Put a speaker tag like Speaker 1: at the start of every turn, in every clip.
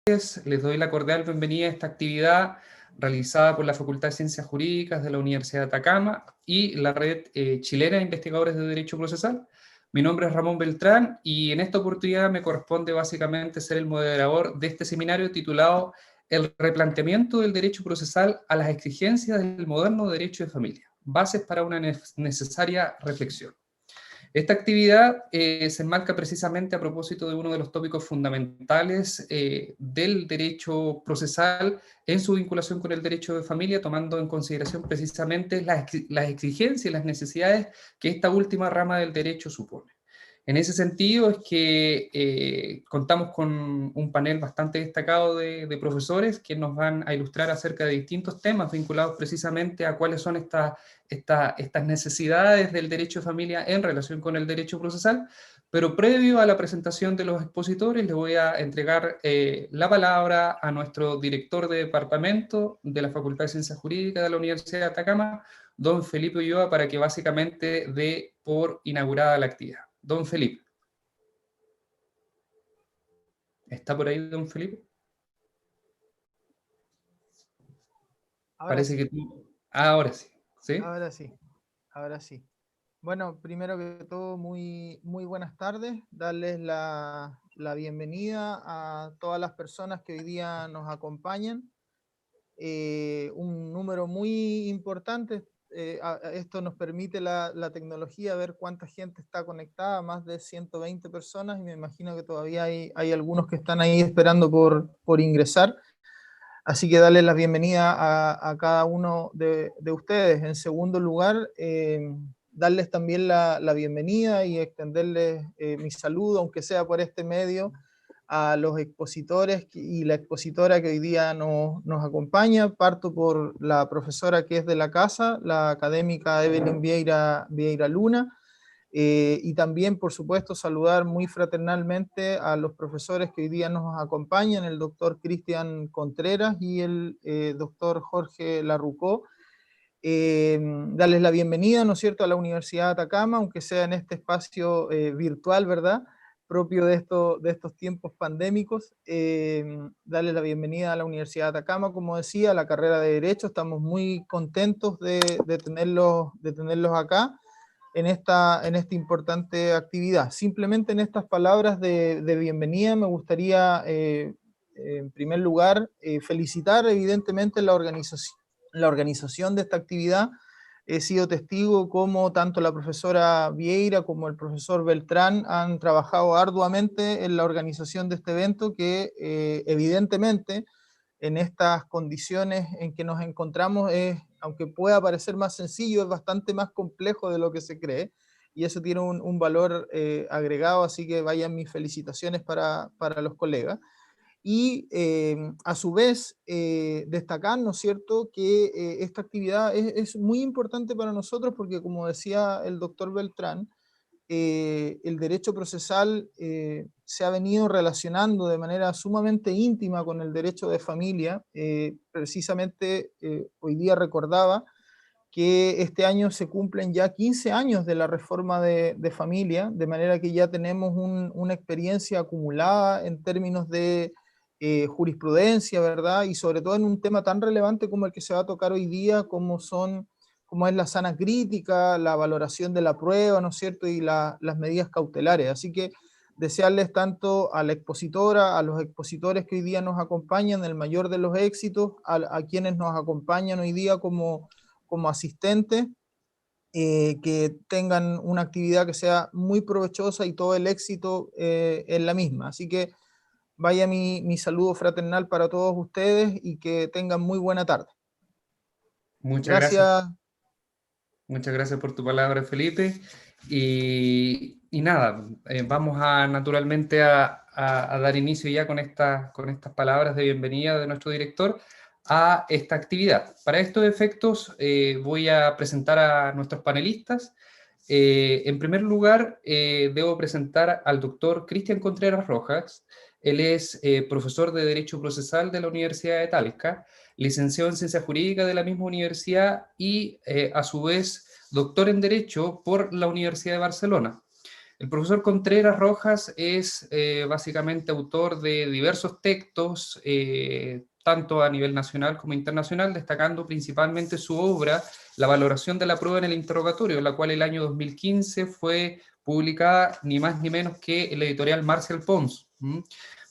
Speaker 1: Les doy la cordial bienvenida a esta actividad realizada por la Facultad de Ciencias Jurídicas de la Universidad de Atacama y la Red Chilena de Investigadores de Derecho Procesal. Mi nombre es Ramón Beltrán y en esta oportunidad me corresponde básicamente ser el moderador de este seminario titulado El replanteamiento del derecho procesal a las exigencias del moderno derecho de familia, bases para una necesaria reflexión. Esta actividad se enmarca precisamente a propósito de uno de los tópicos fundamentales del derecho procesal en su vinculación con el derecho de familia, tomando en consideración precisamente las exigencias y las necesidades que esta última rama del derecho supone. En ese sentido es que contamos con un panel bastante destacado de profesores que nos van a ilustrar acerca de distintos temas vinculados precisamente a cuáles son estas necesidades del derecho de familia en relación con el derecho procesal, pero previo a la presentación de los expositores le voy a entregar la palabra a nuestro director de departamento de la Facultad de Ciencias Jurídicas de la Universidad de Atacama, don Felipe Ulloa, para que básicamente dé por inaugurada la actividad. Don Felipe. ¿Está por ahí, don Felipe?
Speaker 2: Ahora
Speaker 1: Parece
Speaker 2: sí.
Speaker 1: que tú... ahora sí. ¿Sí?
Speaker 2: Ahora sí, ahora sí. Bueno, primero que todo, muy buenas tardes. Darles la bienvenida a todas las personas que hoy día nos acompañan. Un número muy importante. Esto nos permite la tecnología ver cuánta gente está conectada, más de 120 personas, y me imagino que todavía hay algunos que están ahí esperando por ingresar. Así que darles la bienvenida a cada uno de ustedes. En segundo lugar, darles también la bienvenida y extenderles mi saludo, aunque sea por este medio, a los expositores y la expositora que hoy día nos acompaña. Parto por la profesora que es de la casa, la académica Evelyn Vieira Luna. Y también, por supuesto, saludar muy fraternalmente a los profesores que hoy día nos acompañan, el doctor Cristian Contreras y el doctor Jorge Larrucó. Darles la bienvenida, ¿no es cierto?, a la Universidad de Atacama, aunque sea en este espacio virtual, ¿verdad?, propio de estos tiempos pandémicos. Darles la bienvenida a la Universidad de Atacama, como decía, a la carrera de Derecho. Estamos muy contentos de tenerlos acá en esta importante actividad. Simplemente en estas palabras de bienvenida me gustaría, en primer lugar, felicitar evidentemente la organización de esta actividad. He sido testigo como tanto la profesora Vieira como el profesor Beltrán han trabajado arduamente en la organización de este evento que evidentemente en estas condiciones en que nos encontramos, aunque pueda parecer más sencillo, es bastante más complejo de lo que se cree, y eso tiene un valor agregado, así que vayan mis felicitaciones para los colegas. Y a su vez destacar, ¿no es cierto?, que esta actividad es muy importante para nosotros porque, como decía el doctor Beltrán, el derecho procesal se ha venido relacionando de manera sumamente íntima con el derecho de familia. Precisamente hoy día recordaba que este año se cumplen ya 15 años de la reforma de familia, de manera que ya tenemos una experiencia acumulada en términos de jurisprudencia, ¿verdad? Y sobre todo en un tema tan relevante como el que se va a tocar hoy día, como es la sana crítica, la valoración de la prueba, ¿no es cierto?, y las medidas cautelares. Así que desearles tanto a la expositora, a los expositores que hoy día nos acompañan, el mayor de los éxitos, a quienes nos acompañan hoy día como asistentes, que tengan una actividad que sea muy provechosa y todo el éxito en la misma. Así que vaya mi saludo fraternal para todos ustedes y que tengan muy buena tarde.
Speaker 1: Muchas gracias.
Speaker 2: Gracias.
Speaker 1: Muchas gracias por tu palabra, Felipe. Y nada, vamos naturalmente a dar inicio ya con estas palabras de bienvenida de nuestro director a esta actividad. Para estos efectos voy a presentar a nuestros panelistas. En primer lugar, debo presentar al doctor Cristian Contreras Rojas. Él es profesor de Derecho Procesal de la Universidad de Talca, licenciado en Ciencias Jurídicas de la misma universidad y, a su vez, doctor en Derecho por la Universidad de Barcelona. El profesor Contreras Rojas es básicamente autor de diversos textos, tanto a nivel nacional como internacional, destacando principalmente su obra, La valoración de la prueba en el interrogatorio, la cual el año 2015 fue publicada ni más ni menos que en la editorial Marcial Pons.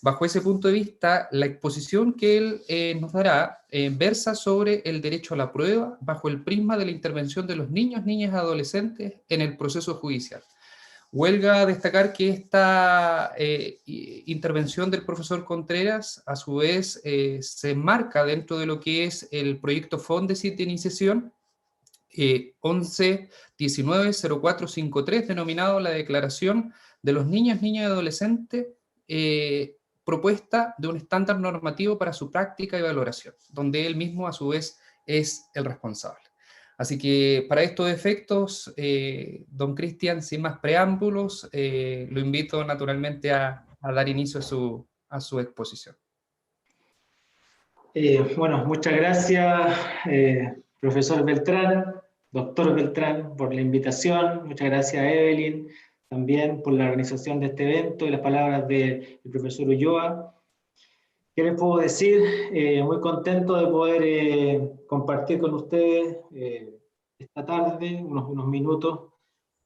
Speaker 1: Bajo ese punto de vista, la exposición que él nos dará versa sobre el derecho a la prueba bajo el prisma de la intervención de los niños, niñas y adolescentes en el proceso judicial. Huelga destacar que esta intervención del profesor Contreras, a su vez, se enmarca dentro de lo que es el proyecto Fondesit de iniciación 11-19-0453, denominado la Declaración de los Niños, Niñas y Adolescentes, propuesta de un estándar normativo para su práctica y valoración, donde él mismo, a su vez, es el responsable. Así que para estos efectos, don Cristian, sin más preámbulos, lo invito naturalmente a dar inicio a su exposición.
Speaker 3: Bueno, muchas gracias, profesor Beltrán, doctor Beltrán, por la invitación. Muchas gracias a Evelyn también por la organización de este evento y las palabras del profesor Ulloa. ¿Qué les puedo decir? Muy contento de poder compartir con ustedes esta tarde, unos minutos,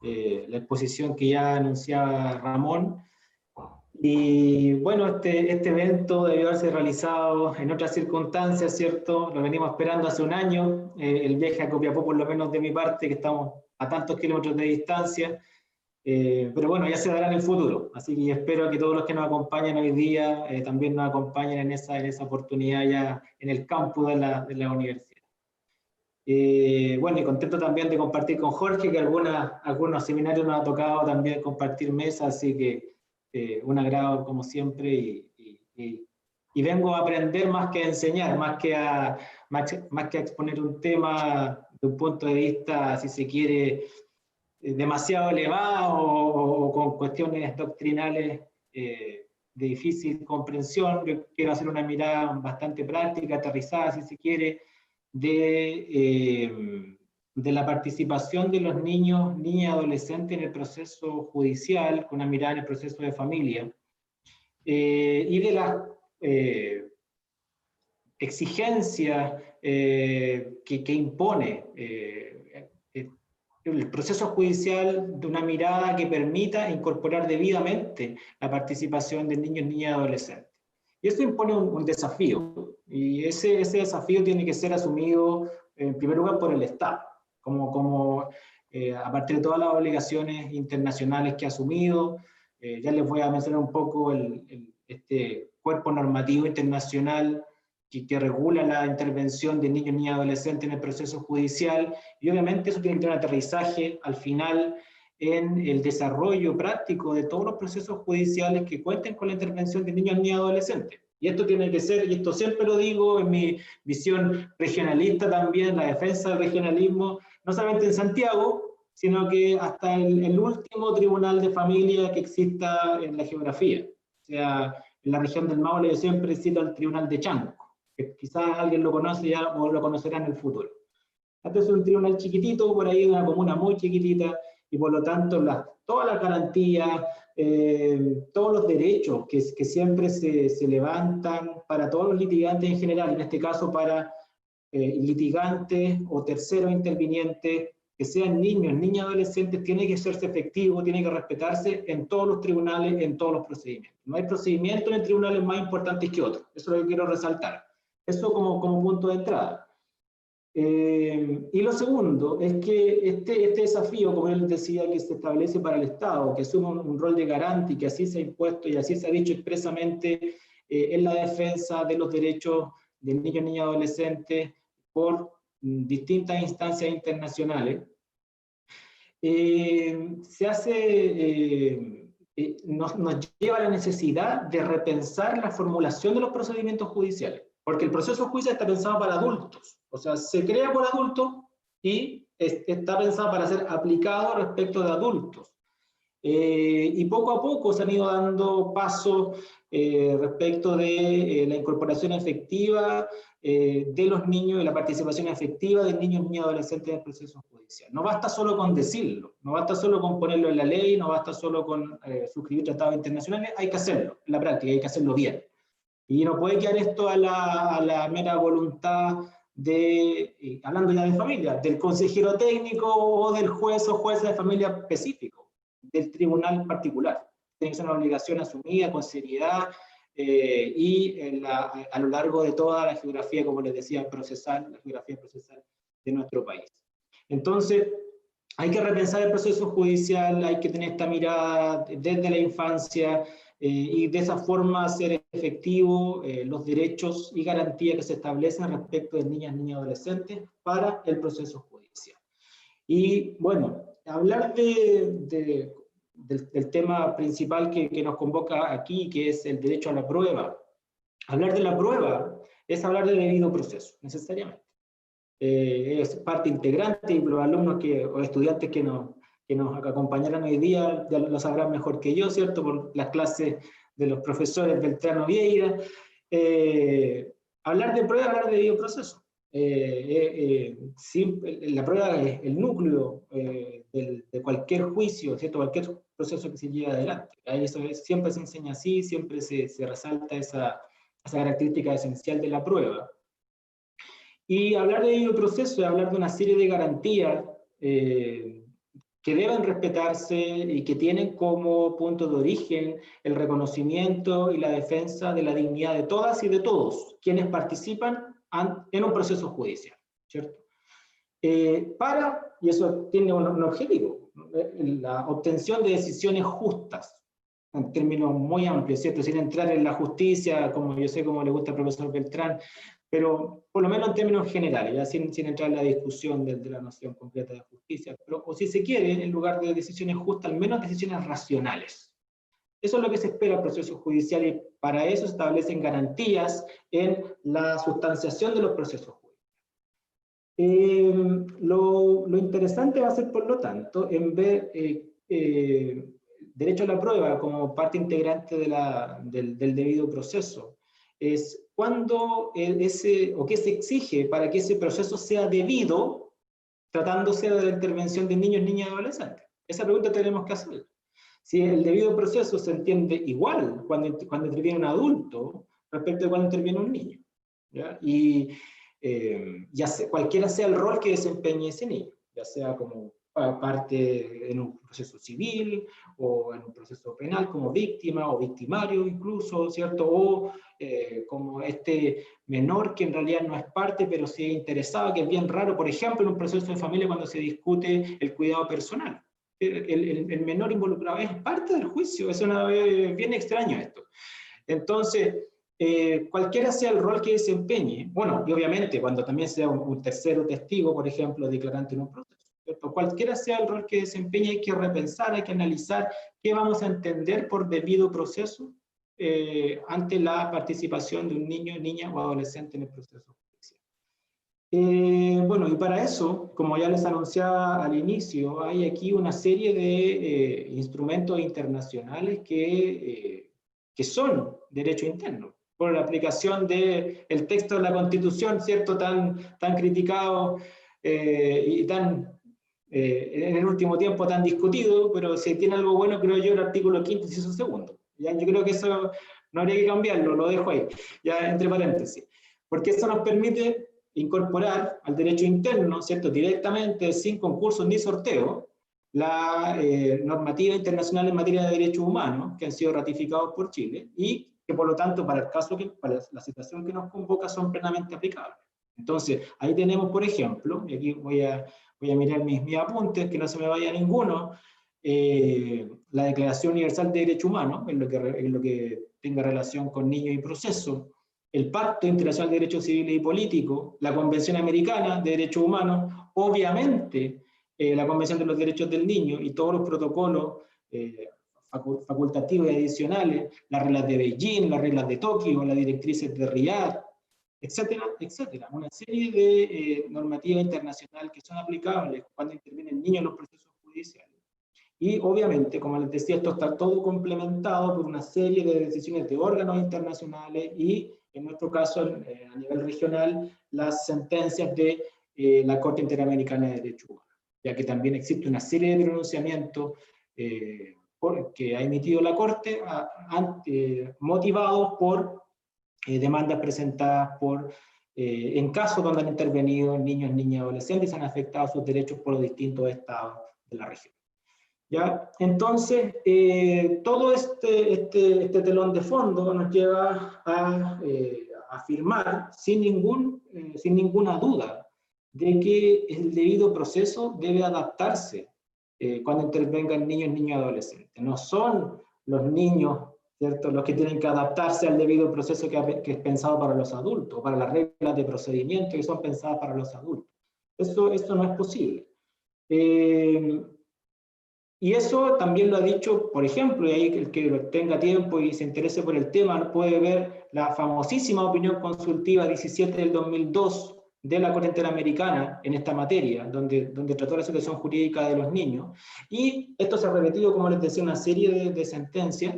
Speaker 3: la exposición que ya anunciaba Ramón. Y bueno, este evento debió haberse realizado en otras circunstancias, ¿cierto? Lo venimos esperando hace un año, el viaje a Copiapó, por lo menos de mi parte, que estamos a tantos kilómetros de distancia, pero bueno, ya se dará en el futuro, así que espero que todos los que nos acompañan hoy día también nos acompañen en esa oportunidad ya en el campus de la universidad. Bueno, y contento también de compartir con Jorge, que algunos seminarios nos ha tocado también compartir mesa, así que un agrado como siempre y vengo a aprender más que a enseñar, más que a exponer un tema de un punto de vista, si se quiere, demasiado elevado o con cuestiones doctrinales de difícil comprensión. Yo quiero hacer una mirada bastante práctica, aterrizada, si se quiere, de la participación de los niños, niñas y adolescentes en el proceso judicial, con una mirada en el proceso de familia, y de las exigencias que impone el proceso judicial, de una mirada que permita incorporar debidamente la participación de niños, niñas y adolescentes. Y esto impone un desafío, y ese desafío tiene que ser asumido en primer lugar por el Estado, a partir de todas las obligaciones internacionales que ha asumido. Ya les voy a mencionar un poco este cuerpo normativo internacional que regula la intervención de niños, niñas y adolescentes en el proceso judicial, y obviamente eso tiene que tener un aterrizaje al final en el desarrollo práctico de todos los procesos judiciales que cuenten con la intervención de niños, niñas y adolescentes. Y esto tiene que ser, y esto siempre lo digo en mi visión regionalista también, la defensa del regionalismo, no solamente en Santiago, sino que hasta el último tribunal de familia que exista en la geografía. O sea, en la región del Maule yo siempre cito el tribunal de Chanco, que quizás alguien lo conoce ya o lo conocerá en el futuro. Este es un tribunal chiquitito, por ahí una comuna muy chiquitita, y por lo tanto todas las garantías, todos los derechos que siempre se levantan para todos los litigantes en general, en este caso para litigantes o terceros intervinientes, que sean niños, niñas, adolescentes, tiene que hacerse efectivo, tiene que respetarse en todos los tribunales, en todos los procedimientos. No hay procedimientos en tribunales más importantes que otros, eso es lo que quiero resaltar. Eso como punto de entrada. Y lo segundo es que este desafío, como yo les decía, que se establece para el Estado, que asume un rol de garante y que así se ha impuesto y así se ha dicho expresamente en la defensa de los derechos de niños, niñas y adolescentes por distintas instancias internacionales, nos lleva a la necesidad de repensar la formulación de los procedimientos judiciales, porque el proceso judicial está pensado para adultos, o sea, se crea por adultos y está pensado para ser aplicado respecto de adultos. Y poco a poco se han ido dando pasos respecto de la incorporación efectiva de los niños y la participación efectiva del niño y adolescente en el proceso judicial. No basta solo con decirlo, no basta solo con ponerlo en la ley, no basta solo con suscribir tratados internacionales, hay que hacerlo en la práctica, hay que hacerlo bien. Y no puede quedar esto a la mera voluntad de, hablando ya de familia, del consejero técnico o del juez o jueza de familia específico, del tribunal particular. Tiene que ser una obligación asumida con seriedad a lo largo de toda la geografía, como les decía, procesal, la geografía procesal de nuestro país. Entonces, hay que repensar el proceso judicial, hay que tener esta mirada desde la infancia, y de esa forma hacer efectivo los derechos y garantías que se establecen respecto de niñas, niños y adolescentes para el proceso judicial. Y bueno, hablar del tema principal que nos convoca aquí, que es el derecho a la prueba. Hablar de la prueba es hablar del debido proceso, necesariamente. Es parte integrante, y los alumnos o estudiantes que nos acompañarán hoy día ya lo sabrán mejor que yo, ¿cierto? Por las clases de los profesores Beltrán Vieira. Hablar de prueba, hablar de debido proceso. La prueba es el núcleo de cualquier juicio, ¿cierto? Cualquier proceso que se lleve adelante. Ahí siempre se enseña así, siempre se resalta esa característica esencial de la prueba. Y hablar de debido proceso es hablar de una serie de garantías que deben respetarse y que tienen como punto de origen el reconocimiento y la defensa de la dignidad de todas y de todos quienes participan en un proceso judicial, ¿cierto? Y eso tiene un objetivo, la obtención de decisiones justas, en términos muy amplios, ¿cierto? Sin entrar en la justicia, como yo sé cómo le gusta al profesor Beltrán, pero por lo menos en términos generales, ya sin entrar en la discusión de la noción completa de justicia, pero, o si se quiere, en lugar de decisiones justas, al menos decisiones racionales. Eso es lo que se espera del proceso judicial, y para eso se establecen garantías en la sustanciación de los procesos judiciales. Lo interesante va a ser, por lo tanto, en ver derecho a la prueba como parte integrante del debido proceso, es cuándo qué se exige para que ese proceso sea debido, tratándose de la intervención de niños, niñas y adolescentes. Esa pregunta tenemos que hacer. Si el debido proceso se entiende igual cuando interviene un adulto respecto a cuando interviene un niño, ¿ya? Y cualquiera sea el rol que desempeñe ese niño, ya sea como parte en un proceso civil o en un proceso penal como víctima o victimario incluso, ¿cierto? O como este menor que en realidad no es parte, pero sí es interesado, que es bien raro, por ejemplo, en un proceso de familia cuando se discute el cuidado personal. El menor involucrado es parte del juicio, es bien extraño esto. Entonces, cualquiera sea el rol que desempeñe, bueno, y obviamente cuando también sea un tercero testigo, por ejemplo, declarante en un proceso, ¿cierto? Cualquiera sea el rol que desempeñe, hay que repensar, hay que analizar qué vamos a entender por debido proceso ante la participación de un niño, niña o adolescente en el proceso judicial. Bueno, y para eso, como ya les anunciaba al inicio, hay aquí una serie de instrumentos internacionales que son derecho interno, por la aplicación del texto de la Constitución, ¿cierto? Tan criticado y en el último tiempo tan discutido, pero si tiene algo bueno, creo yo, el artículo 5º, inciso 2. ¿Ya? Yo creo que eso no habría que cambiarlo, lo dejo ahí, ya entre paréntesis, porque eso nos permite incorporar al derecho interno, ¿cierto? Directamente, sin concursos ni sorteo, la normativa internacional en materia de derechos humanos que han sido ratificados por Chile y que por lo tanto para la situación que nos convoca son plenamente aplicables. Entonces ahí tenemos, por ejemplo, y aquí voy a mirar mis apuntes, que no se me vaya ninguno, la Declaración Universal de Derechos Humanos, en lo que tenga relación con niños y proceso, el Pacto Internacional de Derechos Civiles y Políticos, la Convención Americana de Derechos Humanos, obviamente la Convención de los Derechos del Niño y todos los protocolos facultativos y adicionales, las reglas de Beijing, las reglas de Tokio, las directrices de Riyadh, etcétera, etcétera. Una serie de normativas internacionales que son aplicables cuando intervienen niños en los procesos judiciales. Y obviamente, como les decía, esto está todo complementado por una serie de decisiones de órganos internacionales y en nuestro caso, a nivel regional, las sentencias de la Corte Interamericana de Derechos Humanos, ya que también existe una serie de pronunciamientos que ha emitido la Corte, motivados por demandas presentadas en casos donde han intervenido niños, niñas y adolescentes y se han afectado sus derechos por los distintos estados de la región. ¿Ya? Entonces, todo este telón de fondo nos lleva a afirmar sin ninguna duda de que el debido proceso debe adaptarse cuando intervengan niños, niñas y adolescentes. No son los niños, ¿cierto?, los que tienen que adaptarse al debido proceso que es pensado para los adultos, para las reglas de procedimiento que son pensadas para los adultos. Eso no es posible. Y eso también lo ha dicho, por ejemplo, y ahí el que tenga tiempo y se interese por el tema puede ver la famosísima opinión consultiva 17 del 2002 de la Corte Interamericana en esta materia, donde trató la situación jurídica de los niños. Y esto se ha repetido, como les decía, una serie de sentencias,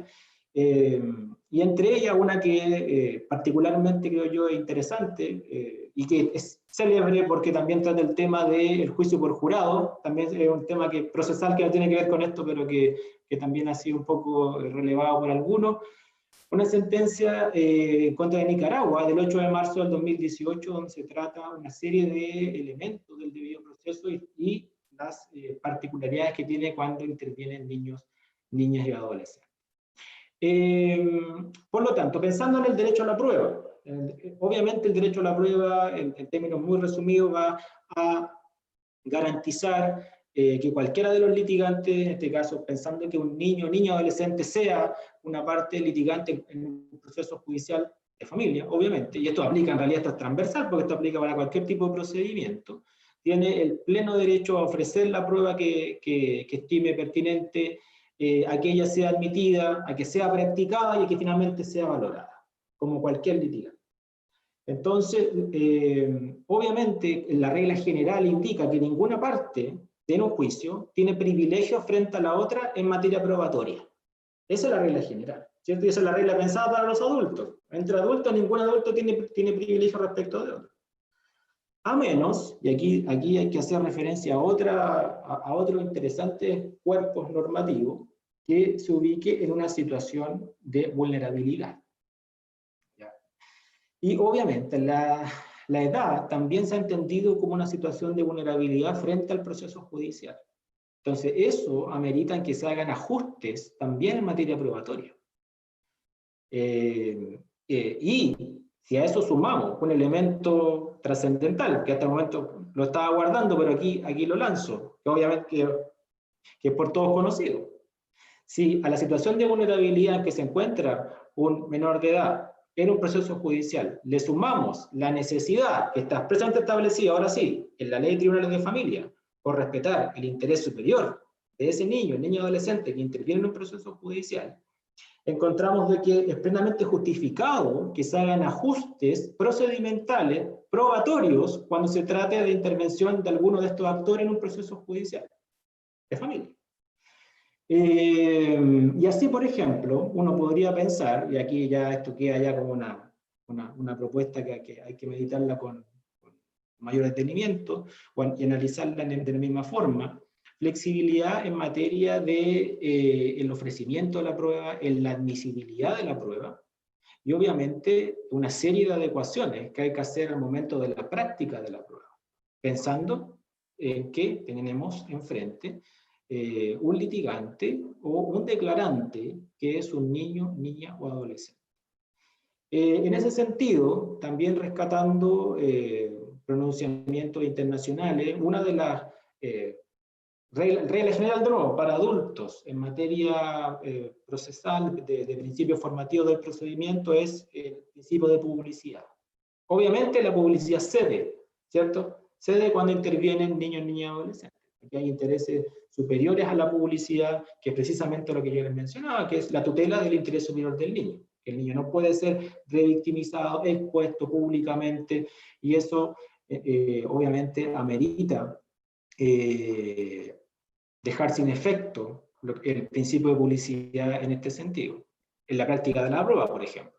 Speaker 3: y entre ellas una que particularmente creo yo interesante, y que es célebre porque también trata el tema del juicio por jurado, también es un tema procesal que no tiene que ver con esto, pero que también ha sido un poco relevado por algunos. Una sentencia en contra de Nicaragua del 8 de marzo del 2018, donde se trata una serie de elementos del debido proceso y las particularidades que tiene cuando intervienen niños, niñas y adolescentes. Por lo tanto, pensando en el derecho a la prueba, obviamente el derecho a la prueba, en términos muy resumidos, va a garantizar que cualquiera de los litigantes, en este caso pensando que un niño o niña adolescente sea una parte litigante en un proceso judicial de familia, obviamente, y esto aplica en realidad, esto es transversal, porque esto aplica para cualquier tipo de procedimiento, tiene el pleno derecho a ofrecer la prueba que estime pertinente, a que ella sea admitida, a que sea practicada y a que finalmente sea valorada, como cualquier litigante. Entonces, obviamente, la regla general indica que ninguna parte en un juicio tiene privilegio frente a la otra en materia probatoria. Esa es la regla general, ¿cierto? Y esa es la regla pensada para los adultos. Entre adultos, ningún adulto tiene privilegio respecto de otro. A menos, y aquí hay que hacer referencia a otro interesante cuerpo normativo que se ubique en una situación de vulnerabilidad. ¿Ya? Y obviamente la edad también se ha entendido como una situación de vulnerabilidad frente al proceso judicial. Entonces eso amerita que se hagan ajustes también en materia probatoria. Y si a eso sumamos un elemento trascendental, que hasta el momento lo estaba guardando, pero aquí lo lanzo, que obviamente que es por todos conocido. Si a la situación de vulnerabilidad en que se encuentra un menor de edad en un proceso judicial le sumamos la necesidad que está expresamente establecida, ahora sí, en la ley de tribunales de familia, por respetar el interés superior de ese niño, niña o adolescente que interviene en un proceso judicial, encontramos de que es plenamente justificado que se hagan ajustes procedimentales, probatorios, cuando se trate de intervención de alguno de estos actores en un proceso judicial de familia. Y así, por ejemplo, uno podría pensar, y aquí ya esto queda ya como una propuesta que hay que meditarla con mayor detenimiento y analizarla de la misma forma, flexibilidad en materia de el ofrecimiento de la prueba, en la admisibilidad de la prueba, y obviamente una serie de adecuaciones que hay que hacer al momento de la práctica de la prueba, pensando en que tenemos enfrente un litigante o un declarante que es un niño, niña o adolescente. En ese sentido, también rescatando pronunciamientos internacionales, una de las regla general de nuevo para adultos en materia procesal de principios formativos del procedimiento es el principio de publicidad. Obviamente la publicidad cede, ¿cierto? Cede cuando intervienen niños, niñas y adolescentes. Aquí hay intereses superiores a la publicidad, que es precisamente lo que yo les mencionaba, que es la tutela del interés superior del niño. El niño no puede ser revictimizado, expuesto públicamente, y eso obviamente amerita dejar sin efecto el principio de publicidad en este sentido, en la práctica de la prueba, por ejemplo.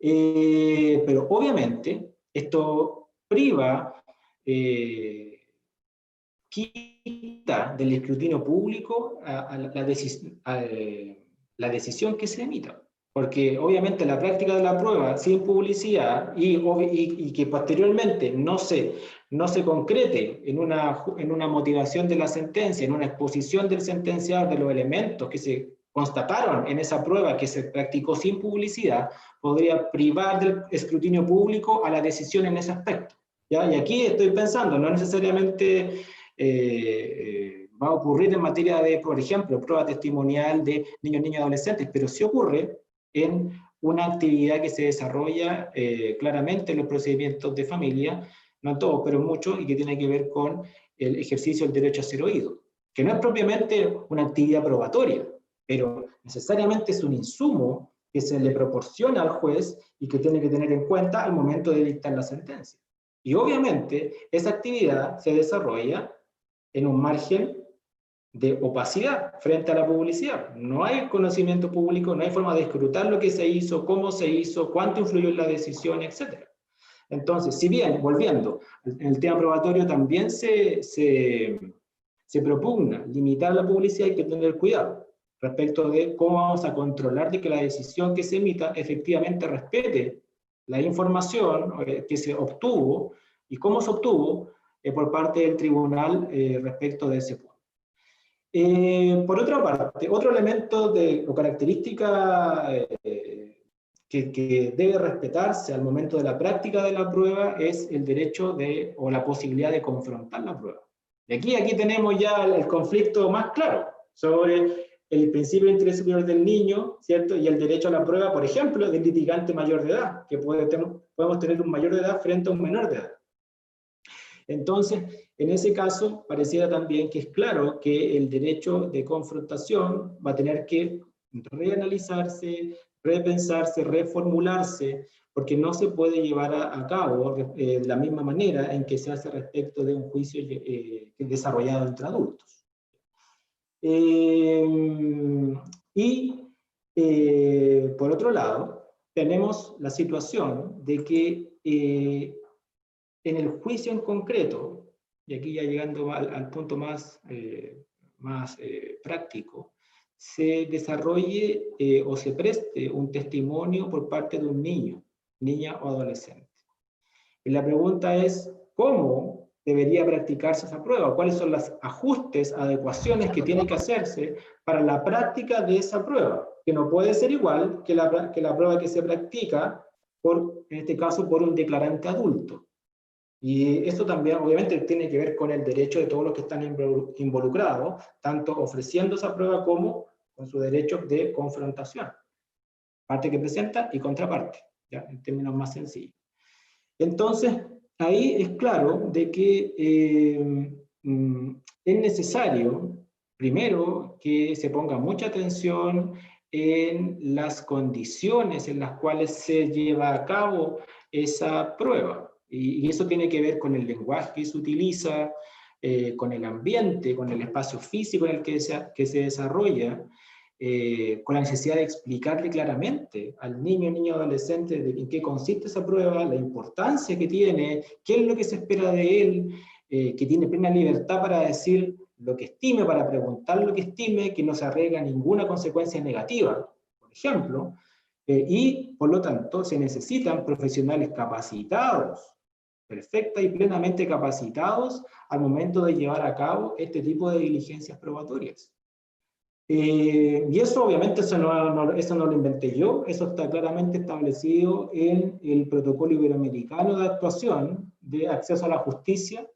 Speaker 3: Pero obviamente esto priva, quita del escrutinio público a la decisión que se emita. Porque obviamente la práctica de la prueba sin publicidad y que posteriormente no se concrete en una motivación de la sentencia, en una exposición del sentenciado de los elementos que se constataron en esa prueba que se practicó sin publicidad, podría privar del escrutinio público a la decisión en ese aspecto. ¿Ya? Y aquí estoy pensando, no necesariamente va a ocurrir en materia de, por ejemplo, prueba testimonial de niños, niñas y adolescentes, pero sí ocurre en una actividad que se desarrolla claramente en los procedimientos de familia, no todos, pero muchos, y que tiene que ver con el ejercicio del derecho a ser oído, que no es propiamente una actividad probatoria, pero necesariamente es un insumo que se le proporciona al juez y que tiene que tener en cuenta al momento de dictar la sentencia. Y obviamente esa actividad se desarrolla en un margen de opacidad frente a la publicidad. No hay conocimiento público, no hay forma de escrutar lo que se hizo, cómo se hizo, cuánto influyó en la decisión, etc. Entonces, si bien, volviendo, en el tema probatorio también se propugna limitar la publicidad, hay que tener cuidado respecto de cómo vamos a controlar de que la decisión que se emita efectivamente respete la información que se obtuvo y cómo se obtuvo por parte del tribunal respecto de ese punto. Por otra parte, otro elemento o característica que debe respetarse al momento de la práctica de la prueba es el derecho o la posibilidad de confrontar la prueba. Y aquí tenemos ya el conflicto más claro sobre el principio de interés superior del niño, ¿cierto? Y el derecho a la prueba, por ejemplo, del litigante mayor de edad, que podemos tener un mayor de edad frente a un menor de edad. Entonces, en ese caso, pareciera también que es claro que el derecho de confrontación va a tener que reanalizarse, repensarse, reformularse, porque no se puede llevar a cabo de la misma manera en que se hace respecto de un juicio desarrollado entre adultos. Por otro lado, tenemos la situación de que en el juicio en concreto, y aquí ya llegando al punto más práctico, se desarrolle o se preste un testimonio por parte de un niño, niña o adolescente. Y la pregunta es, ¿cómo debería practicarse esa prueba? ¿Cuáles son los ajustes, adecuaciones que tienen que hacerse para la práctica de esa prueba? Que no puede ser igual que la prueba que se practica, en este caso, por un declarante adulto. Y esto también, obviamente, tiene que ver con el derecho de todos los que están involucrados, tanto ofreciendo esa prueba como con su derecho de confrontación. Parte que presenta y contraparte, ¿ya? En términos más sencillos. Entonces, ahí es claro de que es necesario, primero, que se ponga mucha atención en las condiciones en las cuales se lleva a cabo esa prueba. Y eso tiene que ver con el lenguaje que se utiliza, con el ambiente, con el espacio físico en el que se desarrolla, con la necesidad de explicarle claramente al niño, niña, adolescente en qué consiste esa prueba, la importancia que tiene, qué es lo que se espera de él, que tiene plena libertad para decir lo que estime, para preguntar lo que estime, que no se arriesga ninguna consecuencia negativa, por ejemplo, y por lo tanto se necesitan profesionales capacitados, perfecta y plenamente capacitados al momento de llevar a cabo este tipo de diligencias probatorias. Y eso obviamente eso no lo inventé yo, eso está claramente establecido en el Protocolo Iberoamericano de Actuación de Acceso a la Justicia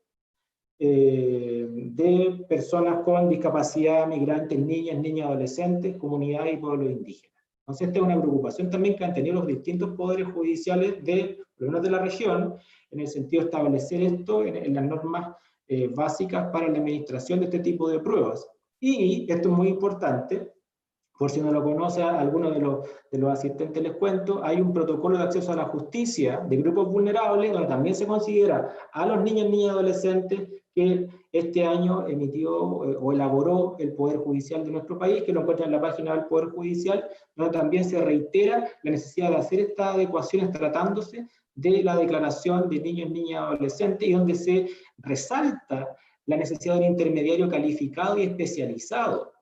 Speaker 3: de personas con discapacidad, migrantes, niñas, niñas, adolescentes, comunidades y pueblos indígenas. Entonces esta es una preocupación también que han tenido los distintos poderes judiciales por lo menos de la región, en el sentido de establecer esto en las normas básicas para la administración de este tipo de pruebas. Y esto es muy importante, por si no lo conoce alguno de los asistentes les cuento, hay un protocolo de acceso a la justicia de grupos vulnerables, donde también se considera a los niños, niñas y adolescentes que este año emitió o elaboró el Poder Judicial de nuestro país, que lo encuentran en la página del Poder Judicial, donde también se reitera la necesidad de hacer estas adecuaciones tratándose de la declaración de niños, niñas, adolescentes, y donde se resalta la necesidad de un intermediario calificado y especializado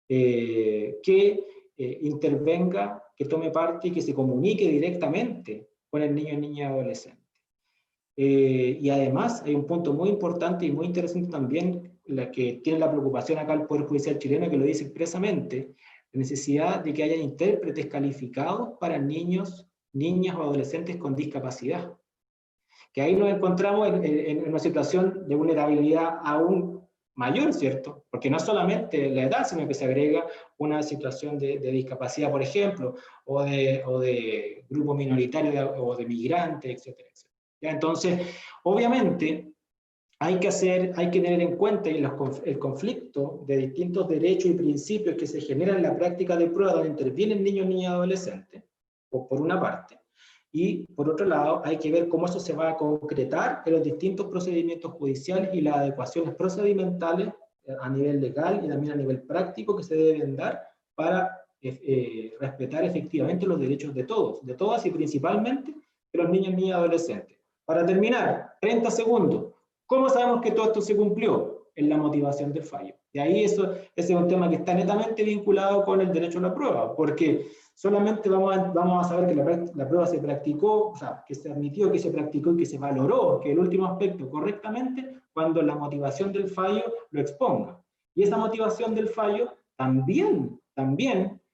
Speaker 3: que intervenga, que tome parte y que se comunique directamente con el niño, niña, adolescente. Y además hay un punto muy importante y muy interesante también, la que tiene la preocupación acá el Poder Judicial chileno, que lo dice expresamente, la necesidad de que haya intérpretes calificados para niños, niñas o adolescentes con discapacidad. Que ahí nos encontramos en una situación de vulnerabilidad aún mayor, ¿cierto? Porque no solamente la edad, sino que se agrega una situación de discapacidad, por ejemplo, o de grupo minoritario o de migrantes, etcétera, etcétera. ¿Ya? Entonces, obviamente, hay que tener en cuenta el conflicto de distintos derechos y principios que se generan en la práctica de prueba donde intervienen niños, niñas y adolescentes, por una parte, y por otro lado hay que ver cómo eso se va a concretar en los distintos procedimientos judiciales y las adecuaciones procedimentales a nivel legal y también a nivel práctico que se deben dar para respetar efectivamente los derechos de todos, de todas y principalmente de los niños, niñas y adolescentes. Para terminar, 30 segundos. ¿Cómo sabemos que todo esto se cumplió? En la motivación del fallo. Y ahí ese es un tema que está netamente vinculado con el derecho a la prueba, porque solamente vamos a saber que la prueba se practicó, o sea, que se admitió, que se practicó y que se valoró, que el último aspecto correctamente, cuando la motivación del fallo lo exponga. Y esa motivación del fallo también,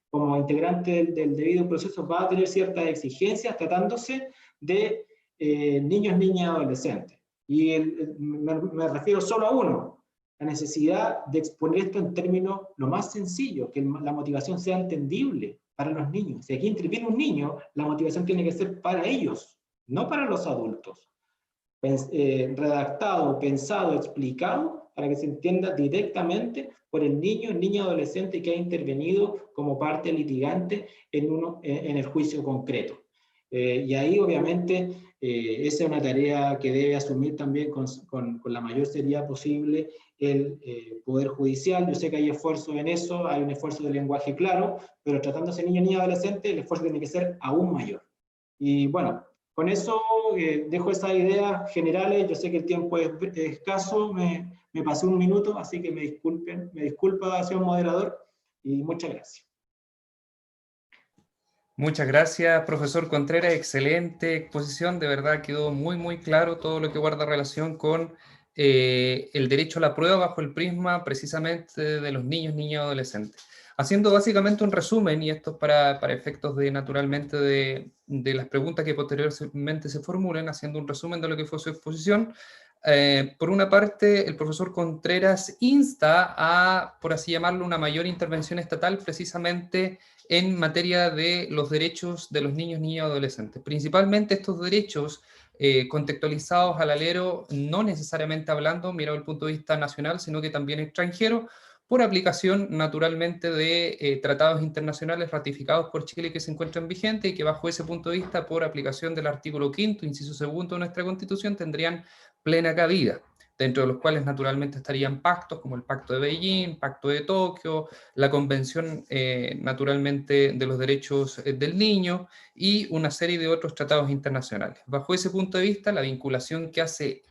Speaker 3: como integrante del debido proceso, va a tener ciertas exigencias tratándose de niños, niñas, adolescentes. Y me refiero solo a uno, la necesidad de exponer esto en términos lo más sencillo, que la motivación sea entendible para los niños. Si aquí interviene un niño, la motivación tiene que ser para ellos, no para los adultos. Redactado, pensado, explicado, para que se entienda directamente por el niño, niña, adolescente que ha intervenido como parte litigante en el juicio concreto. Y ahí obviamente esa es una tarea que debe asumir también con la mayor seriedad posible el Poder Judicial. Yo sé que hay esfuerzo en eso, hay un esfuerzo de lenguaje claro, pero tratándose de niños, niñas y adolescentes, el esfuerzo tiene que ser aún mayor. Y bueno, con eso dejo esas ideas generales. Yo sé que el tiempo es escaso, me pasé un minuto, así que me disculpa, señor moderador, y muchas gracias.
Speaker 1: Muchas gracias, profesor Contreras. Excelente exposición. De verdad quedó muy, muy claro todo lo que guarda relación con el derecho a la prueba bajo el prisma precisamente de los niños, niñas y adolescentes. Haciendo básicamente un resumen, y esto es para efectos naturalmente de las preguntas que posteriormente se formulen, haciendo un resumen de lo que fue su exposición. Por una parte, el profesor Contreras insta a, por así llamarlo, una mayor intervención estatal precisamente en materia de los derechos de los niños, niñas y adolescentes. Principalmente estos derechos contextualizados al alero, no necesariamente hablando, mirado el punto de vista nacional, sino que también extranjero, por aplicación naturalmente de tratados internacionales ratificados por Chile que se encuentran vigentes y que bajo ese punto de vista, por aplicación del artículo 5º, inciso 2 de nuestra Constitución, tendrían plena cabida, dentro de los cuales naturalmente estarían pactos como el Pacto de Beijing, Pacto de Tokio, la Convención naturalmente de los Derechos del Niño y una serie de otros tratados internacionales. Bajo ese punto de vista, la vinculación que hace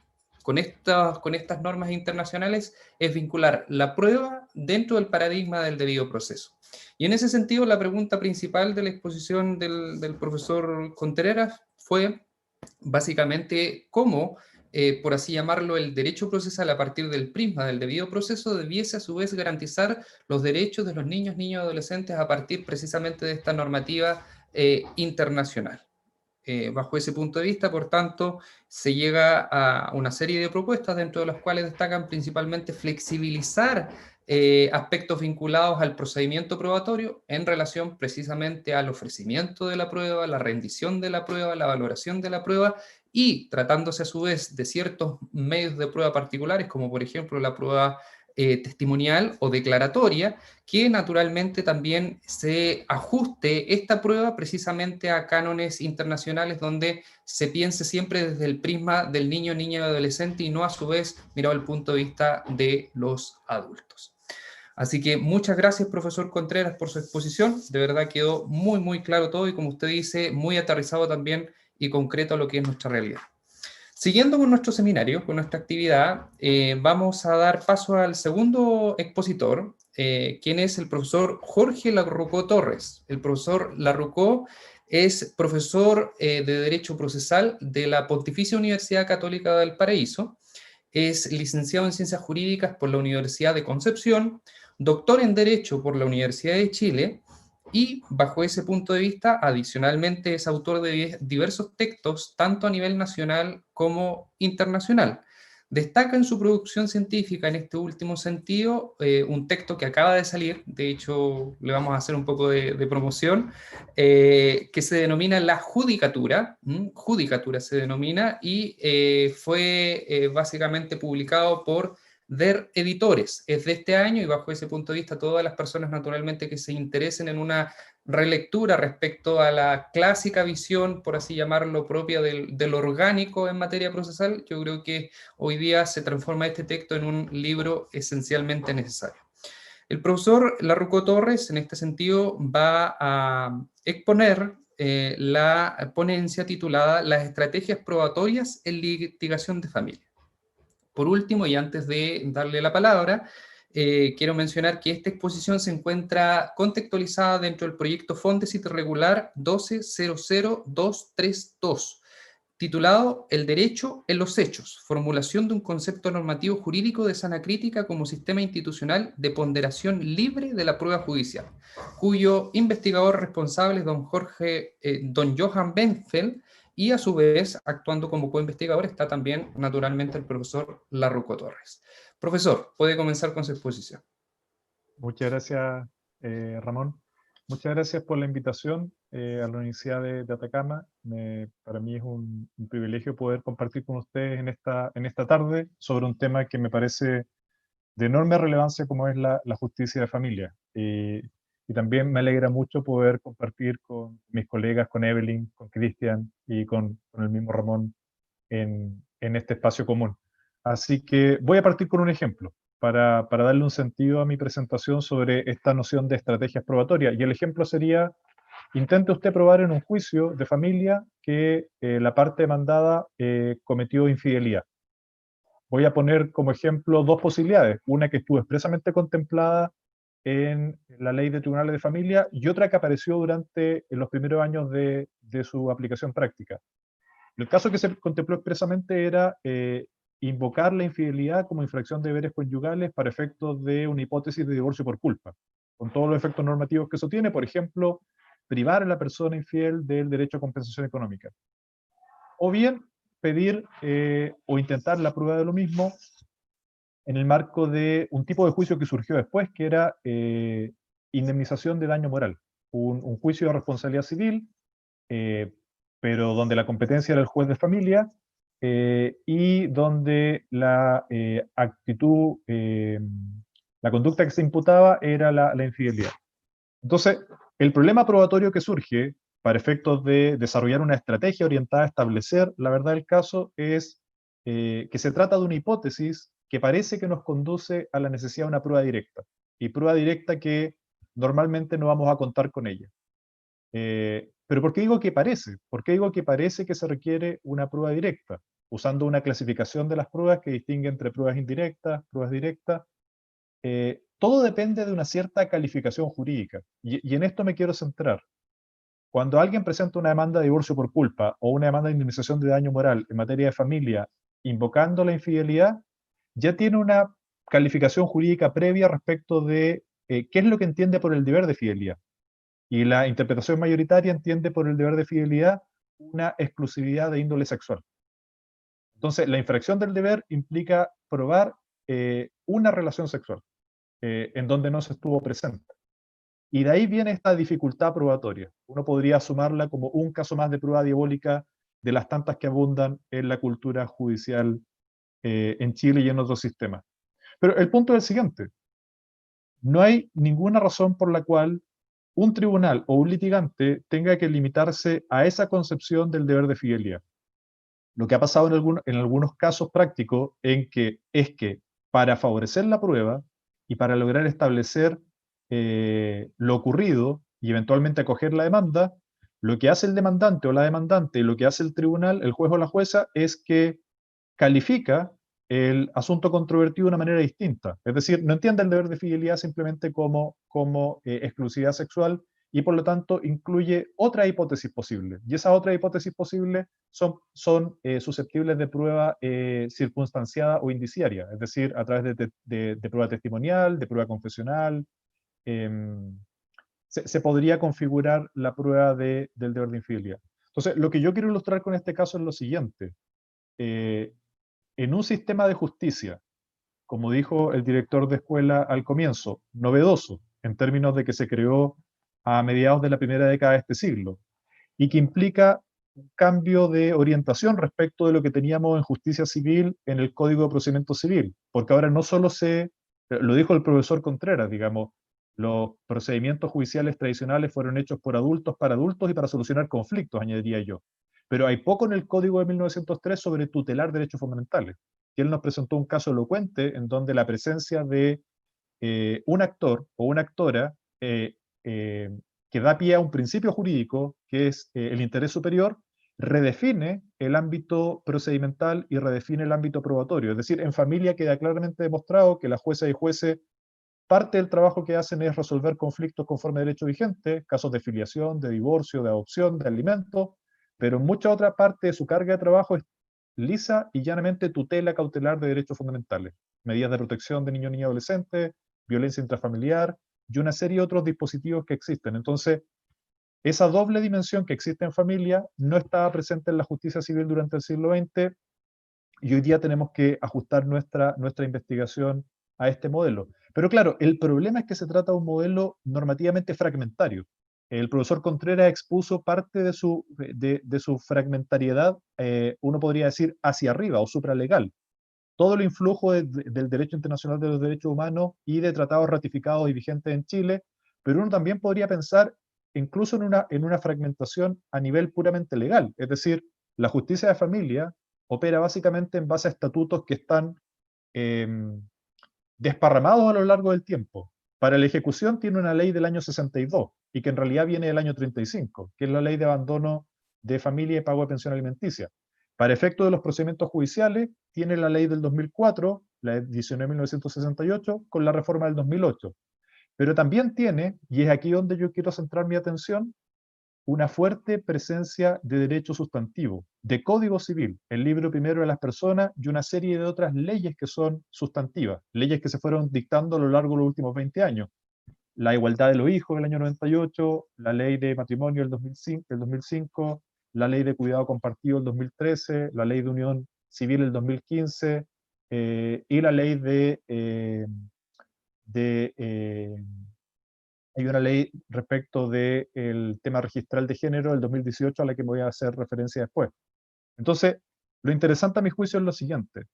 Speaker 1: con estas normas internacionales es vincular la prueba dentro del paradigma del debido proceso. Y en ese sentido, la pregunta principal de la exposición del profesor Contreras fue básicamente cómo, por así llamarlo, el derecho procesal a partir del prisma del debido proceso debiese a su vez garantizar los derechos de los niños, niñas y adolescentes a partir precisamente de esta normativa internacional. Bajo ese punto de vista, por tanto, se llega a una serie de propuestas dentro de las cuales destacan principalmente flexibilizar aspectos vinculados al procedimiento probatorio en relación precisamente al ofrecimiento de la prueba, la rendición de la prueba, la valoración de la prueba y tratándose a su vez de ciertos medios de prueba particulares, como por ejemplo la prueba testimonial o declaratoria, que naturalmente también se ajuste esta prueba precisamente a cánones internacionales donde se piense siempre desde el prisma del niño, niña y adolescente y no a su vez mirado el punto de vista de los adultos. Así que muchas gracias, profesor Contreras, por su exposición. De verdad quedó muy, muy claro todo y, como usted dice, muy aterrizado también y concreto a lo que es nuestra realidad. Siguiendo con nuestro seminario, con nuestra actividad, vamos a dar paso al segundo expositor, quien es el profesor Jorge Larrucó Torres. El profesor Larrucó es profesor de Derecho Procesal de la Pontificia Universidad Católica de Valparaíso, es licenciado en Ciencias Jurídicas por la Universidad de Concepción, doctor en Derecho por la Universidad de Chile, y bajo ese punto de vista, adicionalmente es autor de diversos textos, tanto a nivel nacional como internacional. Destaca en su producción científica, en este último sentido, un texto que acaba de salir, de hecho le vamos a hacer un poco de promoción, que se denomina La Judicatura, Judicatura se denomina, y fue básicamente publicado por DER Editores. Es de este año y bajo ese punto de vista todas las personas naturalmente que se interesen en una relectura respecto a la clásica visión, por así llamarlo, propia del orgánico en materia procesal, yo creo que hoy día se transforma este texto en un libro esencialmente necesario. El profesor Larrucó Torres, en este sentido, va a exponer la ponencia titulada Las estrategias probatorias en litigación de familia. Por último, y antes de darle la palabra, quiero mencionar que esta exposición se encuentra contextualizada dentro del proyecto Fondesit Regular 1200232, titulado El derecho en los hechos, formulación de un concepto normativo jurídico de sana crítica como sistema institucional de ponderación libre de la prueba judicial, cuyo investigador responsable es don Johan Benfeld, y a su vez, actuando como coinvestigador, está también naturalmente el profesor Larrucó Torres. Profesor, puede comenzar con su exposición.
Speaker 4: Muchas gracias, Ramón. Muchas gracias por la invitación a la Universidad de Atacama. Para mí es un privilegio poder compartir con ustedes en esta tarde sobre un tema que me parece de enorme relevancia, como es la justicia de familia. Y también me alegra mucho poder compartir con mis colegas, con Evelyn, con Cristian y con el mismo Ramón en este espacio común. Así que voy a partir con un ejemplo para darle un sentido a mi presentación sobre esta noción de estrategias probatorias. Y el ejemplo sería: intente usted probar en un juicio de familia que la parte demandada cometió infidelidad. Voy a poner como ejemplo dos posibilidades, una que estuvo expresamente contemplada en la ley de tribunales de familia y otra que apareció durante los primeros años de su aplicación práctica. El caso que se contempló expresamente era invocar la infidelidad como infracción de deberes conyugales para efectos de una hipótesis de divorcio por culpa, con todos los efectos normativos que eso tiene, por ejemplo, privar a la persona infiel del derecho a compensación económica. O bien pedir o intentar la prueba de lo mismo en el marco de un tipo de juicio que surgió después, que era indemnización de daño moral. Un juicio de responsabilidad civil, pero donde la competencia era el juez de familia y donde la actitud, la conducta que se imputaba era la infidelidad. Entonces, el problema probatorio que surge para efectos de desarrollar una estrategia orientada a establecer la verdad del caso es que se trata de una hipótesis que parece que nos conduce a la necesidad de una prueba directa, y prueba directa que normalmente no vamos a contar con ella. Pero ¿por qué digo que parece? ¿Por qué digo que parece que se requiere una prueba directa? Usando una clasificación de las pruebas que distingue entre pruebas indirectas, pruebas directas. Todo depende de una cierta calificación jurídica. Y en esto me quiero centrar. Cuando alguien presenta una demanda de divorcio por culpa o una demanda de indemnización de daño moral en materia de familia invocando la infidelidad, ya tiene una calificación jurídica previa respecto de qué es lo que entiende por el deber de fidelidad. Y la interpretación mayoritaria entiende por el deber de fidelidad una exclusividad de índole sexual. Entonces, la infracción del deber implica probar una relación sexual en donde no se estuvo presente. Y de ahí viene esta dificultad probatoria. Uno podría sumarla como un caso más de prueba diabólica de las tantas que abundan en la cultura judicial en Chile y en otros sistemas. Pero el punto es el siguiente. No hay ninguna razón por la cual un tribunal o un litigante tenga que limitarse a esa concepción del deber de fidelidad. Lo que ha pasado en algunos casos prácticos es que para favorecer la prueba y para lograr establecer lo ocurrido y eventualmente acoger la demanda, lo que hace el demandante o la demandante y lo que hace el tribunal, el juez o la jueza, es que califica el asunto controvertido de una manera distinta. Es decir, no entiende el deber de fidelidad simplemente como exclusividad sexual y por lo tanto incluye otra hipótesis posible. Y esas otras hipótesis posibles son susceptibles de prueba circunstanciada o indiciaria, es decir, a través de prueba testimonial, de prueba confesional. Se podría configurar la prueba del deber de infidelidad. Entonces, lo que yo quiero ilustrar con este caso es lo siguiente. En un sistema de justicia, como dijo el director de escuela al comienzo, novedoso, en términos de que se creó a mediados de la primera década de este siglo, y que implica un cambio de orientación respecto de lo que teníamos en justicia civil en el Código de Procedimiento Civil, porque ahora no solo lo dijo el profesor Contreras, digamos, los procedimientos judiciales tradicionales fueron hechos por adultos para adultos y para solucionar conflictos, añadiría yo. Pero hay poco en el Código de 1903 sobre tutelar derechos fundamentales. Y él nos presentó un caso elocuente en donde la presencia de un actor o una actora que da pie a un principio jurídico, que es el interés superior, redefine el ámbito procedimental y redefine el ámbito probatorio. Es decir, en familia queda claramente demostrado que las juezas y jueces, parte del trabajo que hacen es resolver conflictos conforme a derecho vigente, casos de filiación, de divorcio, de adopción, de alimentos, pero en mucha otra parte de su carga de trabajo es lisa y llanamente tutela cautelar de derechos fundamentales, medidas de protección de niños, niñas y adolescentes, violencia intrafamiliar y una serie de otros dispositivos que existen. Entonces, esa doble dimensión que existe en familia no estaba presente en la justicia civil durante el siglo XX y hoy día tenemos que ajustar nuestra investigación a este modelo. Pero claro, el problema es que se trata de un modelo normativamente fragmentario. El profesor Contreras expuso parte de su fragmentariedad, uno podría decir, hacia arriba o supralegal. Todo el influjo del derecho internacional de los derechos humanos y de tratados ratificados y vigentes en Chile, pero uno también podría pensar incluso en una fragmentación a nivel puramente legal. Es decir, la justicia de familia opera básicamente en base a estatutos que están desparramados a lo largo del tiempo. Para la ejecución tiene una ley del año 62 y que en realidad viene del año 35, que es la ley de abandono de familia y pago de pensión alimenticia. Para efecto de los procedimientos judiciales, tiene la ley del 2004, la edición de 1968, con la reforma del 2008. Pero también tiene, y es aquí donde yo quiero centrar mi atención, una fuerte presencia de derecho sustantivo, de código civil, el libro primero de las personas y una serie de otras leyes que son sustantivas, leyes que se fueron dictando a lo largo de los últimos 20 años. La igualdad de los hijos del año 98, la ley de matrimonio del 2005, la ley de cuidado compartido del 2013, la ley de unión civil del 2015 y la ley hay una ley respecto del tema registral de género del 2018 a la que voy a hacer referencia después. Entonces, lo interesante a mi juicio es lo siguiente.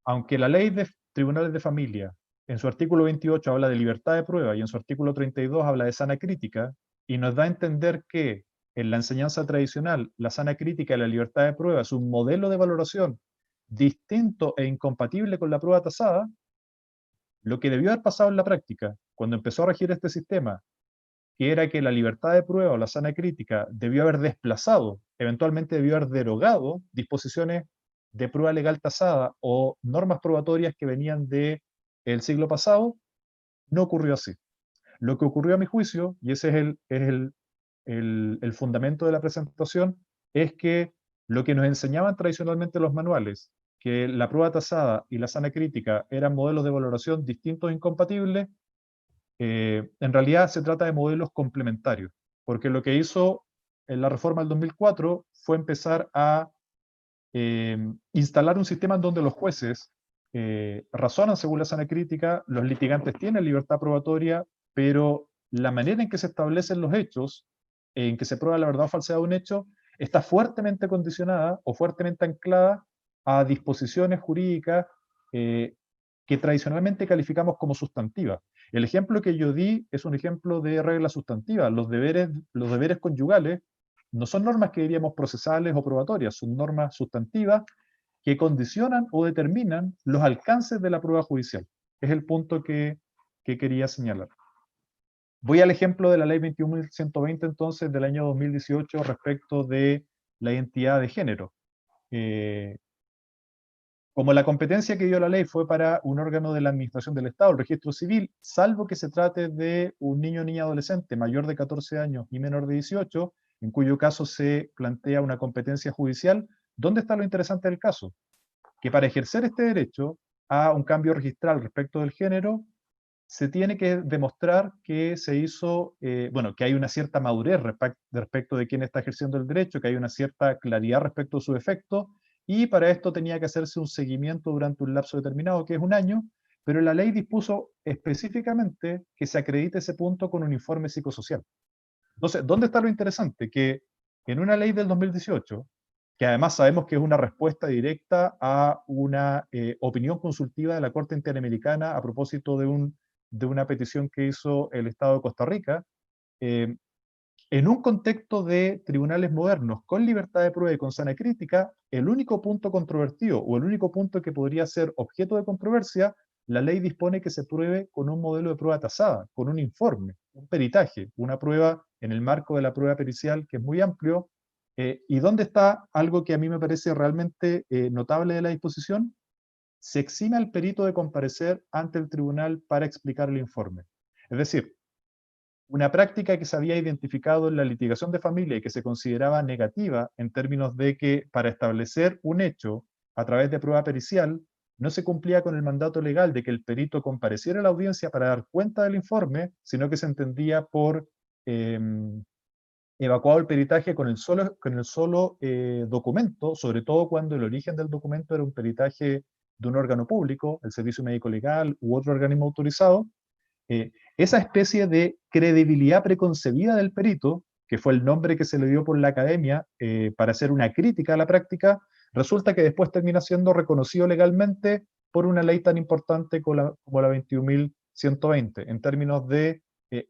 Speaker 4: Aunque la ley de tribunales de familia en su artículo 28 habla de libertad de prueba y en su artículo 32 habla de sana crítica y nos da a entender que en la enseñanza tradicional la sana crítica y la libertad de prueba es un modelo de valoración distinto e incompatible con la prueba tasada, lo que debió haber pasado en la práctica cuando empezó a regir este sistema, que era que la libertad de prueba o la sana crítica debió haber desplazado, eventualmente debió haber derogado disposiciones de prueba legal tasada o normas probatorias que venían del siglo pasado, no ocurrió así. Lo que ocurrió a mi juicio, y ese es el fundamento de la presentación, es que lo que nos enseñaban tradicionalmente los manuales, que la prueba tasada y la sana crítica eran modelos de valoración distintos e incompatibles, en realidad se trata de modelos complementarios, porque lo que hizo en la reforma del 2004 fue empezar a instalar un sistema en donde los jueces razonan según la sana crítica, los litigantes tienen libertad probatoria, pero la manera en que se establecen los hechos, en que se prueba la verdad o falsedad de un hecho, está fuertemente condicionada o fuertemente anclada a disposiciones jurídicas que tradicionalmente calificamos como sustantivas. El ejemplo que yo di es un ejemplo de regla sustantiva. Los deberes conyugales no son normas que diríamos procesales o probatorias, son normas sustantivas que condicionan o determinan los alcances de la prueba judicial. Es el punto que quería señalar. Voy al ejemplo de la ley 21.120 entonces del año 2018 respecto de la identidad de género. Como la competencia que dio la ley fue para un órgano de la administración del Estado, el registro civil, salvo que se trate de un niño o niña adolescente mayor de 14 años y menor de 18, en cuyo caso se plantea una competencia judicial, ¿dónde está lo interesante del caso? Que para ejercer este derecho a un cambio registral respecto del género, se tiene que demostrar que se hizo, que hay una cierta madurez respecto de quién está ejerciendo el derecho, que hay una cierta claridad respecto a su efecto, y para esto tenía que hacerse un seguimiento durante un lapso determinado, que es un año, pero la ley dispuso específicamente que se acredite ese punto con un informe psicosocial. Entonces, ¿dónde está lo interesante? Que en una ley del 2018, que además sabemos que es una respuesta directa a una opinión consultiva de la Corte Interamericana a propósito de una petición que hizo el Estado de Costa Rica, en un contexto de tribunales modernos con libertad de prueba y con sana crítica, el único punto controvertido o el único punto que podría ser objeto de controversia, la ley dispone que se pruebe con un modelo de prueba tasada, con un informe, un peritaje, una prueba en el marco de la prueba pericial que es muy amplio. ¿Y dónde está algo que a mí me parece realmente notable de la disposición? Se exime al perito de comparecer ante el tribunal para explicar el informe. Es decir, una práctica que se había identificado en la litigación de familia y que se consideraba negativa en términos de que para establecer un hecho a través de prueba pericial no se cumplía con el mandato legal de que el perito compareciera a la audiencia para dar cuenta del informe, sino que se entendía por evacuado el peritaje con el solo documento, sobre todo cuando el origen del documento era un peritaje de un órgano público, el Servicio Médico Legal u otro organismo autorizado. Esa especie de credibilidad preconcebida del perito, que fue el nombre que se le dio por la academia para hacer una crítica a la práctica, resulta que después termina siendo reconocido legalmente por una ley tan importante como la 21.120, en términos de,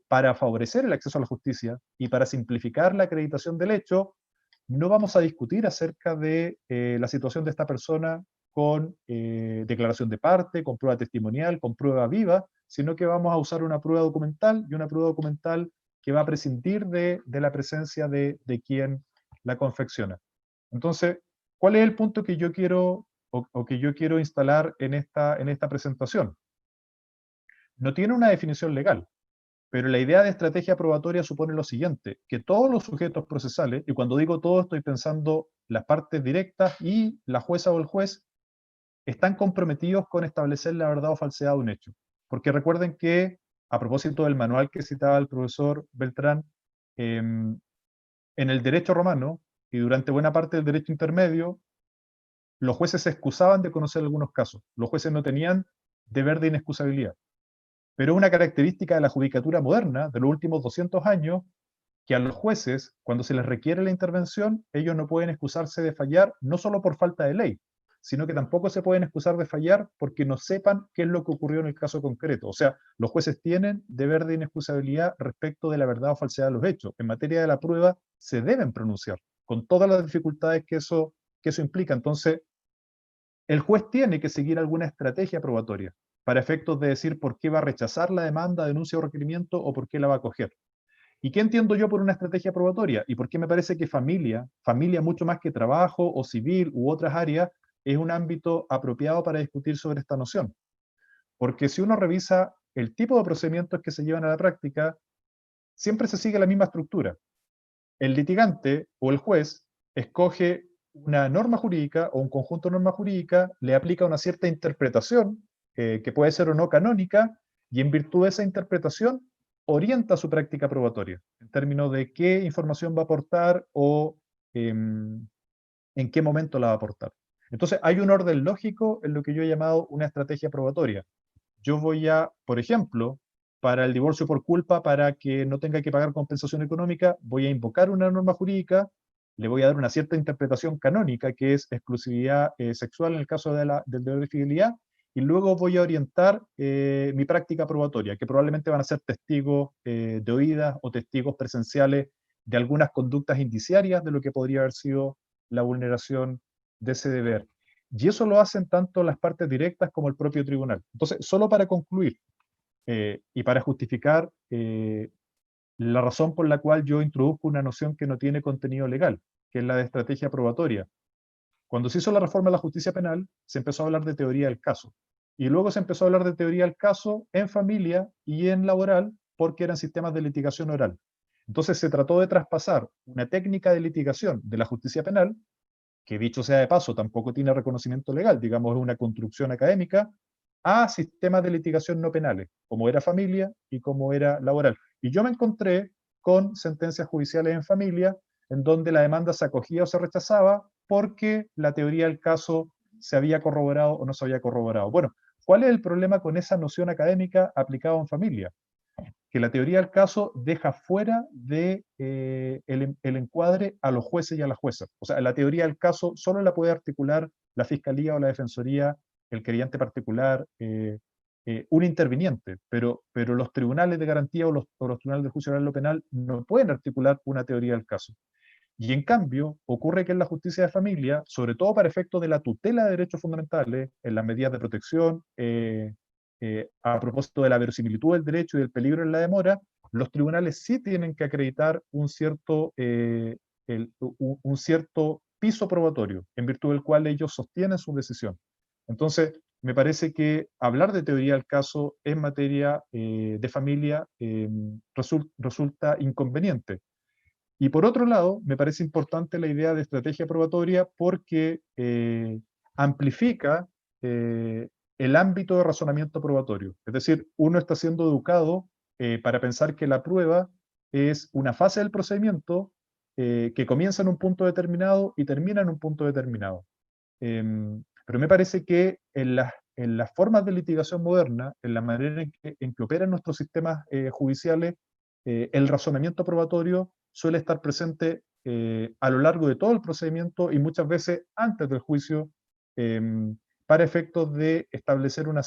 Speaker 4: para favorecer el acceso a la justicia y para simplificar la acreditación del hecho, no vamos a discutir acerca de la situación de esta persona con declaración de parte, con prueba testimonial, con prueba viva, sino que vamos a usar una prueba documental y una prueba documental que va a prescindir de la presencia de quien la confecciona. Entonces, ¿cuál es el punto que yo quiero o que yo quiero instalar en esta presentación? No tiene una definición legal, pero la idea de estrategia probatoria supone lo siguiente, que todos los sujetos procesales, y cuando digo todo estoy pensando las partes directas y la jueza o el juez, están comprometidos con establecer la verdad o falsedad de un hecho. Porque recuerden que, a propósito del manual que citaba el profesor Beltrán, en el derecho romano y durante buena parte del derecho intermedio, los jueces se excusaban de conocer algunos casos. Los jueces no tenían deber de inexcusabilidad. Pero es una característica de la judicatura moderna de los últimos 200 años que a los jueces, cuando se les requiere la intervención, ellos no pueden excusarse de fallar, no solo por falta de ley, sino que tampoco se pueden excusar de fallar porque no sepan qué es lo que ocurrió en el caso concreto. O sea, los jueces tienen deber de inexcusabilidad respecto de la verdad o falsedad de los hechos. En materia de la prueba, se deben pronunciar, con todas las dificultades que eso implica. Entonces, el juez tiene que seguir alguna estrategia probatoria para efectos de decir por qué va a rechazar la demanda, denuncia o requerimiento o por qué la va a acoger. ¿Y qué entiendo yo por una estrategia probatoria? ¿Y por qué me parece que familia mucho más que trabajo o civil u otras áreas, es un ámbito apropiado para discutir sobre esta noción? Porque si uno revisa el tipo de procedimientos que se llevan a la práctica, siempre se sigue la misma estructura. El litigante o el juez escoge una norma jurídica o un conjunto de normas jurídicas, le aplica una cierta interpretación, que puede ser o no canónica, y en virtud de esa interpretación orienta su práctica probatoria, en términos de qué información va a aportar o en qué momento la va a aportar. Entonces, hay un orden lógico en lo que yo he llamado una estrategia probatoria. Yo voy a, por ejemplo, para el divorcio por culpa, para que no tenga que pagar compensación económica, voy a invocar una norma jurídica, le voy a dar una cierta interpretación canónica, que es exclusividad sexual en el caso del deber de fidelidad, y luego voy a orientar mi práctica probatoria, que probablemente van a ser testigos de oídas o testigos presenciales de algunas conductas indiciarias de lo que podría haber sido la vulneración de ese deber. Y eso lo hacen tanto las partes directas como el propio tribunal. Entonces, solo para concluir y para justificar la razón por la cual yo introduzco una noción que no tiene contenido legal, que es la de estrategia probatoria. Cuando se hizo la reforma de la justicia penal, se empezó a hablar de teoría del caso. Y luego se empezó a hablar de teoría del caso en familia y en laboral, porque eran sistemas de litigación oral. Entonces se trató de traspasar una técnica de litigación de la justicia penal, que dicho sea de paso, tampoco tiene reconocimiento legal, digamos, es una construcción académica, a sistemas de litigación no penales, como era familia y como era laboral. Y yo me encontré con sentencias judiciales en familia, en donde la demanda se acogía o se rechazaba porque la teoría del caso se había corroborado o no se había corroborado. Bueno, ¿cuál es el problema con esa noción académica aplicada en familia? Que la teoría del caso deja fuera de el encuadre a los jueces y a las juezas. O sea, la teoría del caso solo la puede articular la fiscalía o la defensoría, el querellante particular, un interviniente, pero los tribunales de garantía o los tribunales de juicio oral lo penal no pueden articular una teoría del caso. Y en cambio, ocurre que en la justicia de familia, sobre todo para efectos de la tutela de derechos fundamentales, en las medidas de protección, a propósito de la verosimilitud del derecho y del peligro en la demora, los tribunales sí tienen que acreditar un cierto piso probatorio, en virtud del cual ellos sostienen su decisión. Entonces, me parece que hablar de teoría del caso en materia de familia resulta inconveniente. Y por otro lado, me parece importante la idea de estrategia probatoria porque amplifica el ámbito de razonamiento probatorio. Es decir, uno está siendo educado para pensar que la prueba es una fase del procedimiento que comienza en un punto determinado y termina en un punto determinado. Pero me parece que en las formas de litigación moderna, en la manera en que operan nuestros sistemas judiciales, el razonamiento probatorio suele estar presente a lo largo de todo el procedimiento y muchas veces antes del juicio, para efectos de establecer un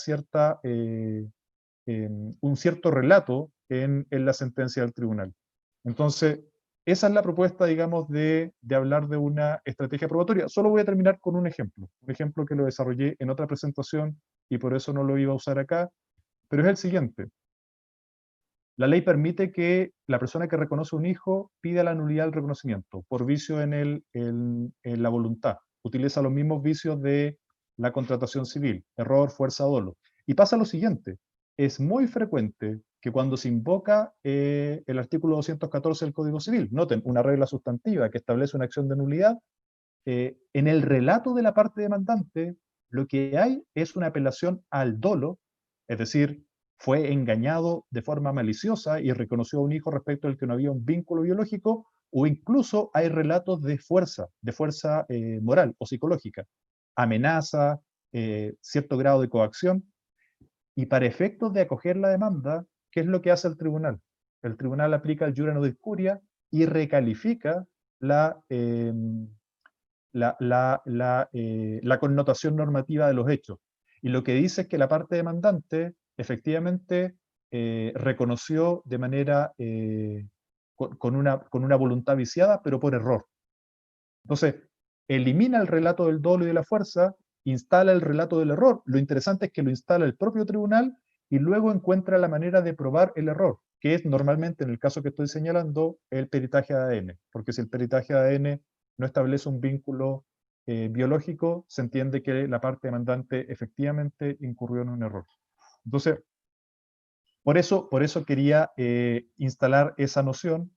Speaker 4: cierto relato en la sentencia del tribunal. Entonces, esa es la propuesta, digamos, de hablar de una estrategia probatoria. Solo voy a terminar con un ejemplo que lo desarrollé en otra presentación y por eso no lo iba a usar acá, pero es el siguiente. La ley permite que la persona que reconoce un hijo pida la nulidad del reconocimiento por vicio en la voluntad. Utiliza los mismos vicios de la contratación civil, error, fuerza, dolo. Y pasa lo siguiente, es muy frecuente que cuando se invoca el artículo 214 del Código Civil, noten, una regla sustantiva que establece una acción de nulidad, en el relato de la parte demandante, lo que hay es una apelación al dolo, es decir, fue engañado de forma maliciosa y reconoció a un hijo respecto al que no había un vínculo biológico, o incluso hay relatos de fuerza moral o psicológica, amenaza, cierto grado de coacción, y para efectos de acoger la demanda, ¿qué es lo que hace el tribunal? El tribunal aplica el jura nudis curia y recalifica la connotación normativa de los hechos. Y lo que dice es que la parte demandante efectivamente reconoció de manera con una voluntad viciada, pero por error. Entonces, elimina el relato del dolo y de la fuerza, instala el relato del error. Lo interesante es que lo instala el propio tribunal y luego encuentra la manera de probar el error, que es normalmente, en el caso que estoy señalando, el peritaje de ADN. Porque si el peritaje de ADN no establece un vínculo biológico, se entiende que la parte demandante efectivamente incurrió en un error. Entonces, por eso quería instalar esa noción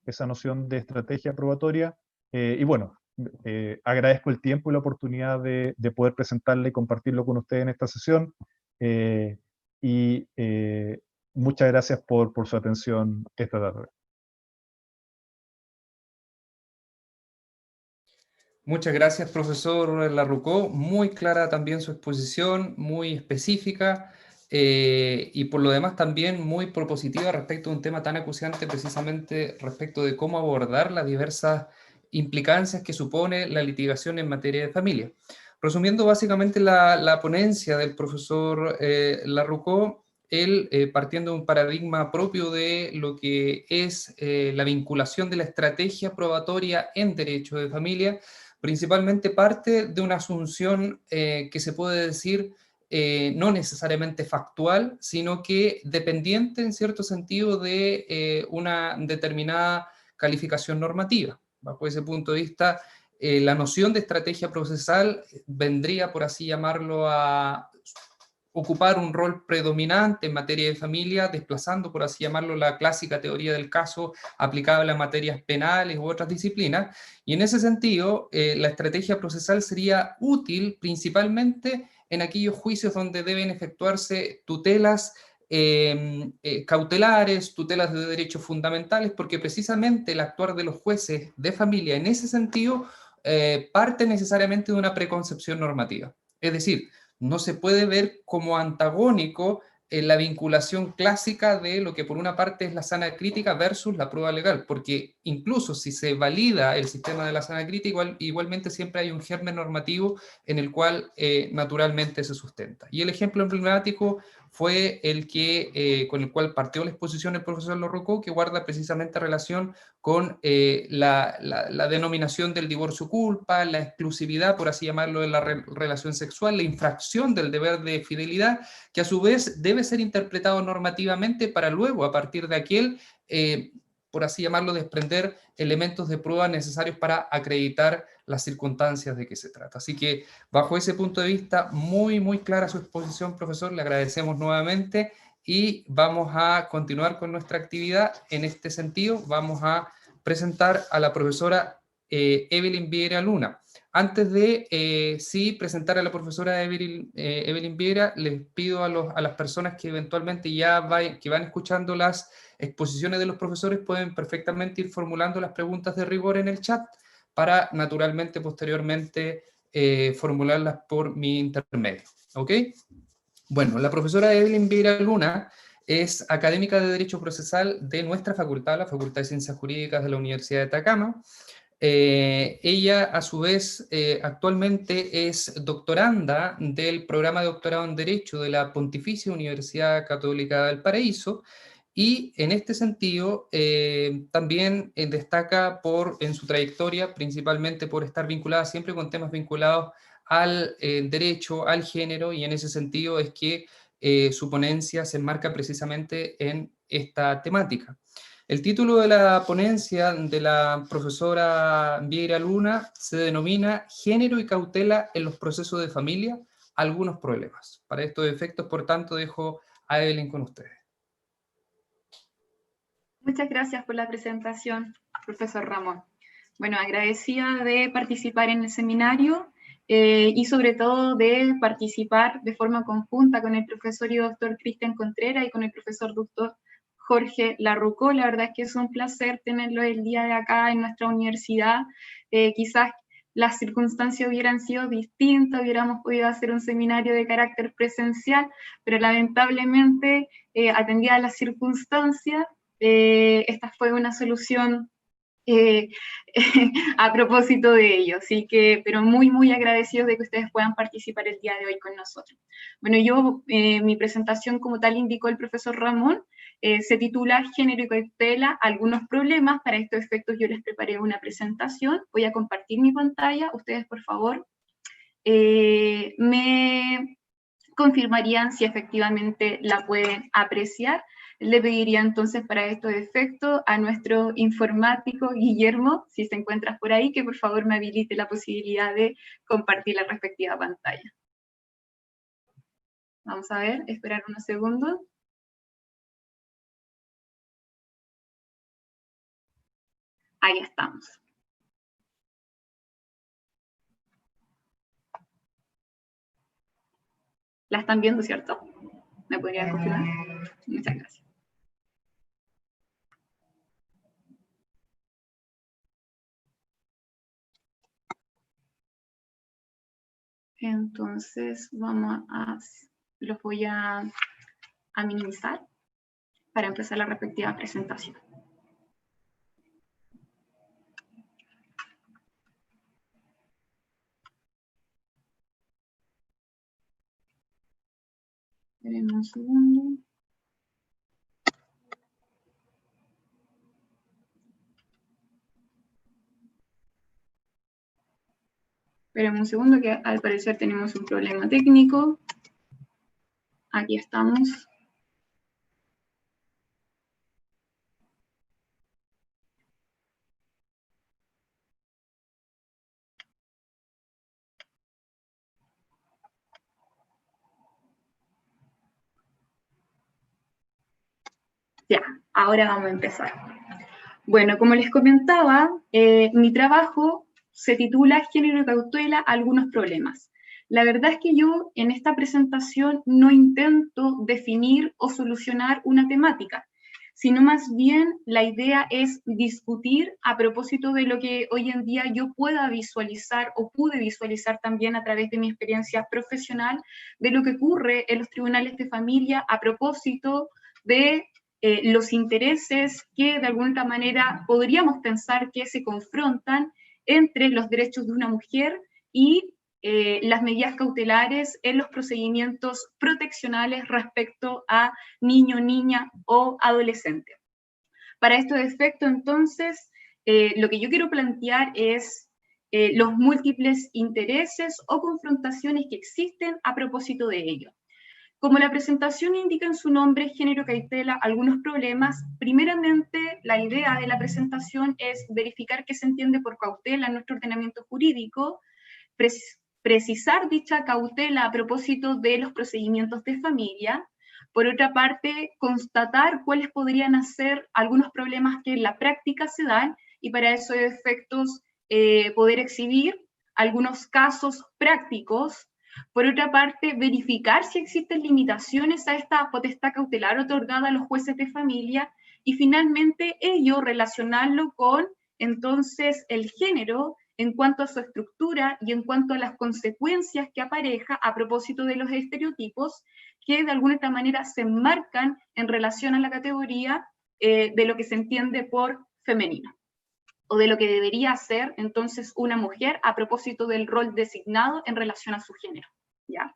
Speaker 4: de estrategia probatoria, y bueno, agradezco el tiempo y la oportunidad de poder presentarle y compartirlo con ustedes en esta sesión, y muchas gracias por su atención esta tarde.
Speaker 1: Muchas gracias, profesor Larrucó. Muy clara también su exposición, muy específica y por lo demás también muy propositiva respecto a un tema tan acuciante, precisamente respecto de cómo abordar las diversas implicancias que supone la litigación en materia de familia. Resumiendo básicamente la ponencia del profesor Larrucó, él partiendo de un paradigma propio de lo que es la vinculación de la estrategia probatoria en derecho de familia, principalmente parte de una asunción que se puede decir no necesariamente factual, sino que dependiente en cierto sentido de una determinada calificación normativa. Bajo ese punto de vista, la noción de estrategia procesal vendría, por así llamarlo, a ocupar un rol predominante en materia de familia, desplazando, por así llamarlo, la clásica teoría del caso aplicable a materias penales u otras disciplinas. Y en ese sentido, la estrategia procesal sería útil principalmente en aquellos juicios donde deben efectuarse tutelas cautelares, tutelas de derechos fundamentales, porque precisamente el actuar de los jueces de familia en ese sentido parte necesariamente de una preconcepción normativa. Es decir, no se puede ver como antagónico en la vinculación clásica de lo que por una parte es la sana crítica versus la prueba legal, porque incluso si se valida el sistema de la sana crítica, igualmente siempre hay un germen normativo en el cual naturalmente se sustenta. Y el ejemplo emblemático fue el que, con el cual partió la exposición el profesor Larrucó, que guarda precisamente relación con la denominación del divorcio culpa, la exclusividad, por así llamarlo, de la relación sexual, la infracción del deber de fidelidad, que a su vez debe ser interpretado normativamente para luego, a partir de aquel, por así llamarlo, desprender elementos de prueba necesarios para acreditar las circunstancias de que se trata. Así que, bajo ese punto de vista, muy, muy clara su exposición, profesor, le agradecemos nuevamente y vamos a continuar con nuestra actividad. En este sentido, vamos a presentar a la profesora Evelyn Vieira Luna. Antes de sí presentar a la profesora Evelyn Vieira, les pido a las personas que eventualmente que van escuchando las exposiciones de los profesores, pueden perfectamente ir formulando las preguntas de rigor en el chat para naturalmente posteriormente formularlas por mi intermedio. ¿Ok? Bueno, la profesora Evelyn Vieira Luna es académica de Derecho Procesal de nuestra facultad, la Facultad de Ciencias Jurídicas de la Universidad de Atacama. Ella, a su vez, actualmente es doctoranda del programa de doctorado en Derecho de la Pontificia Universidad Católica del Paraíso, y en este sentido también destaca en su trayectoria, principalmente por estar vinculada siempre con temas vinculados al derecho, al género, y en ese sentido es que su ponencia se enmarca precisamente en esta temática. El título de la ponencia de la profesora Vieira Luna se denomina Género y cautela en los procesos de familia, algunos problemas. Para estos efectos, por tanto, dejo a Evelyn con ustedes.
Speaker 5: Muchas gracias por la presentación, profesor Ramón. Bueno, agradecida de participar en el seminario y sobre todo de participar de forma conjunta con el profesor y doctor Cristian Contreras y con el profesor doctor Jorge Larrucó. La verdad es que es un placer tenerlo el día de acá en nuestra universidad. Quizás las circunstancias hubieran sido distintas, hubiéramos podido hacer un seminario de carácter presencial, pero lamentablemente, atendidas las circunstancias, esta fue una solución a propósito de ello, así que, pero muy, muy agradecidos de que ustedes puedan participar el día de hoy con nosotros. Bueno, mi presentación, como tal indicó el profesor Ramón, se titula Género y cautela, algunos problemas. Para estos efectos yo les preparé una presentación, voy a compartir mi pantalla, ustedes por favor me confirmarían si efectivamente la pueden apreciar. Le pediría entonces para estos efectos a nuestro informático Guillermo, si se encuentra por ahí, que por favor me habilite la posibilidad de compartir la respectiva pantalla. Vamos a ver, esperar unos segundos. Ahí estamos. ¿La están viendo, cierto? ¿Me podrían confirmar? Muchas gracias. Entonces, los voy a minimizar para empezar la respectiva presentación. Esperen un segundo. Esperen un segundo que al parecer tenemos un problema técnico. Aquí estamos. Ya, ahora vamos a empezar. Bueno, como les comentaba, mi trabajo se titula Género y cautela, algunos problemas. La verdad es que yo en esta presentación no intento definir o solucionar una temática, sino más bien la idea es discutir a propósito de lo que hoy en día yo pueda visualizar o pude visualizar también a través de mi experiencia profesional de lo que ocurre en los tribunales de familia a propósito de los intereses que de alguna manera podríamos pensar que se confrontan entre los derechos de una mujer y las medidas cautelares en los procedimientos proteccionales respecto a niño, niña o adolescente. Para estos efectos, entonces, lo que yo quiero plantear es los múltiples intereses o confrontaciones que existen a propósito de ello. Como la presentación indica en su nombre, Género cautela, algunos problemas, primeramente la idea de la presentación es verificar qué se entiende por cautela en nuestro ordenamiento jurídico, precisar dicha cautela a propósito de los procedimientos de familia. Por otra parte, constatar cuáles podrían ser algunos problemas que en la práctica se dan y para esos efectos poder exhibir algunos casos prácticos. Por otra parte, verificar si existen limitaciones a esta potestad cautelar otorgada a los jueces de familia y finalmente ello relacionarlo con entonces el género en cuanto a su estructura y en cuanto a las consecuencias que apareja a propósito de los estereotipos que de alguna otra manera se enmarcan en relación a la categoría de lo que se entiende por femenino, o de lo que debería ser entonces una mujer a propósito del rol designado en relación a su género. ¿Ya?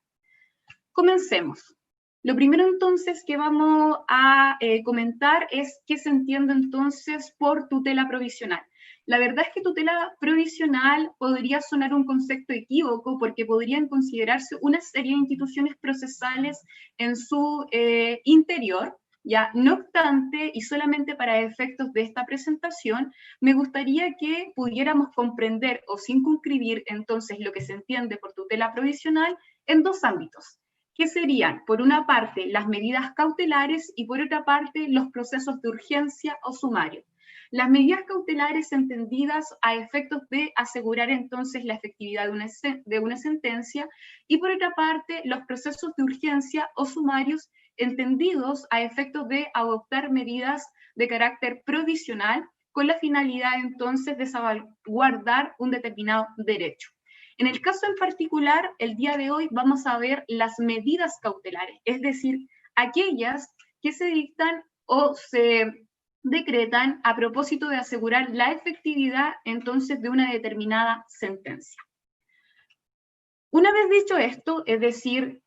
Speaker 5: Comencemos. Lo primero entonces que vamos a comentar es qué se entiende entonces por tutela provisional. La verdad es que tutela provisional podría sonar un concepto equívoco porque podrían considerarse una serie de instituciones procesales en su interior. Ya, no obstante, y solamente para efectos de esta presentación, me gustaría que pudiéramos comprender o circunscribir entonces lo que se entiende por tutela provisional en dos ámbitos, que serían, por una parte, las medidas cautelares y por otra parte, los procesos de urgencia o sumario. Las medidas cautelares entendidas a efectos de asegurar entonces la efectividad de una sentencia y por otra parte, los procesos de urgencia o sumarios entendidos a efectos de adoptar medidas de carácter provisional con la finalidad entonces de salvaguardar un determinado derecho. En el caso en particular, el día de hoy vamos a ver las medidas cautelares, es decir, aquellas que se dictan o se decretan a propósito de asegurar la efectividad entonces de una determinada sentencia. Una vez dicho esto, es decir,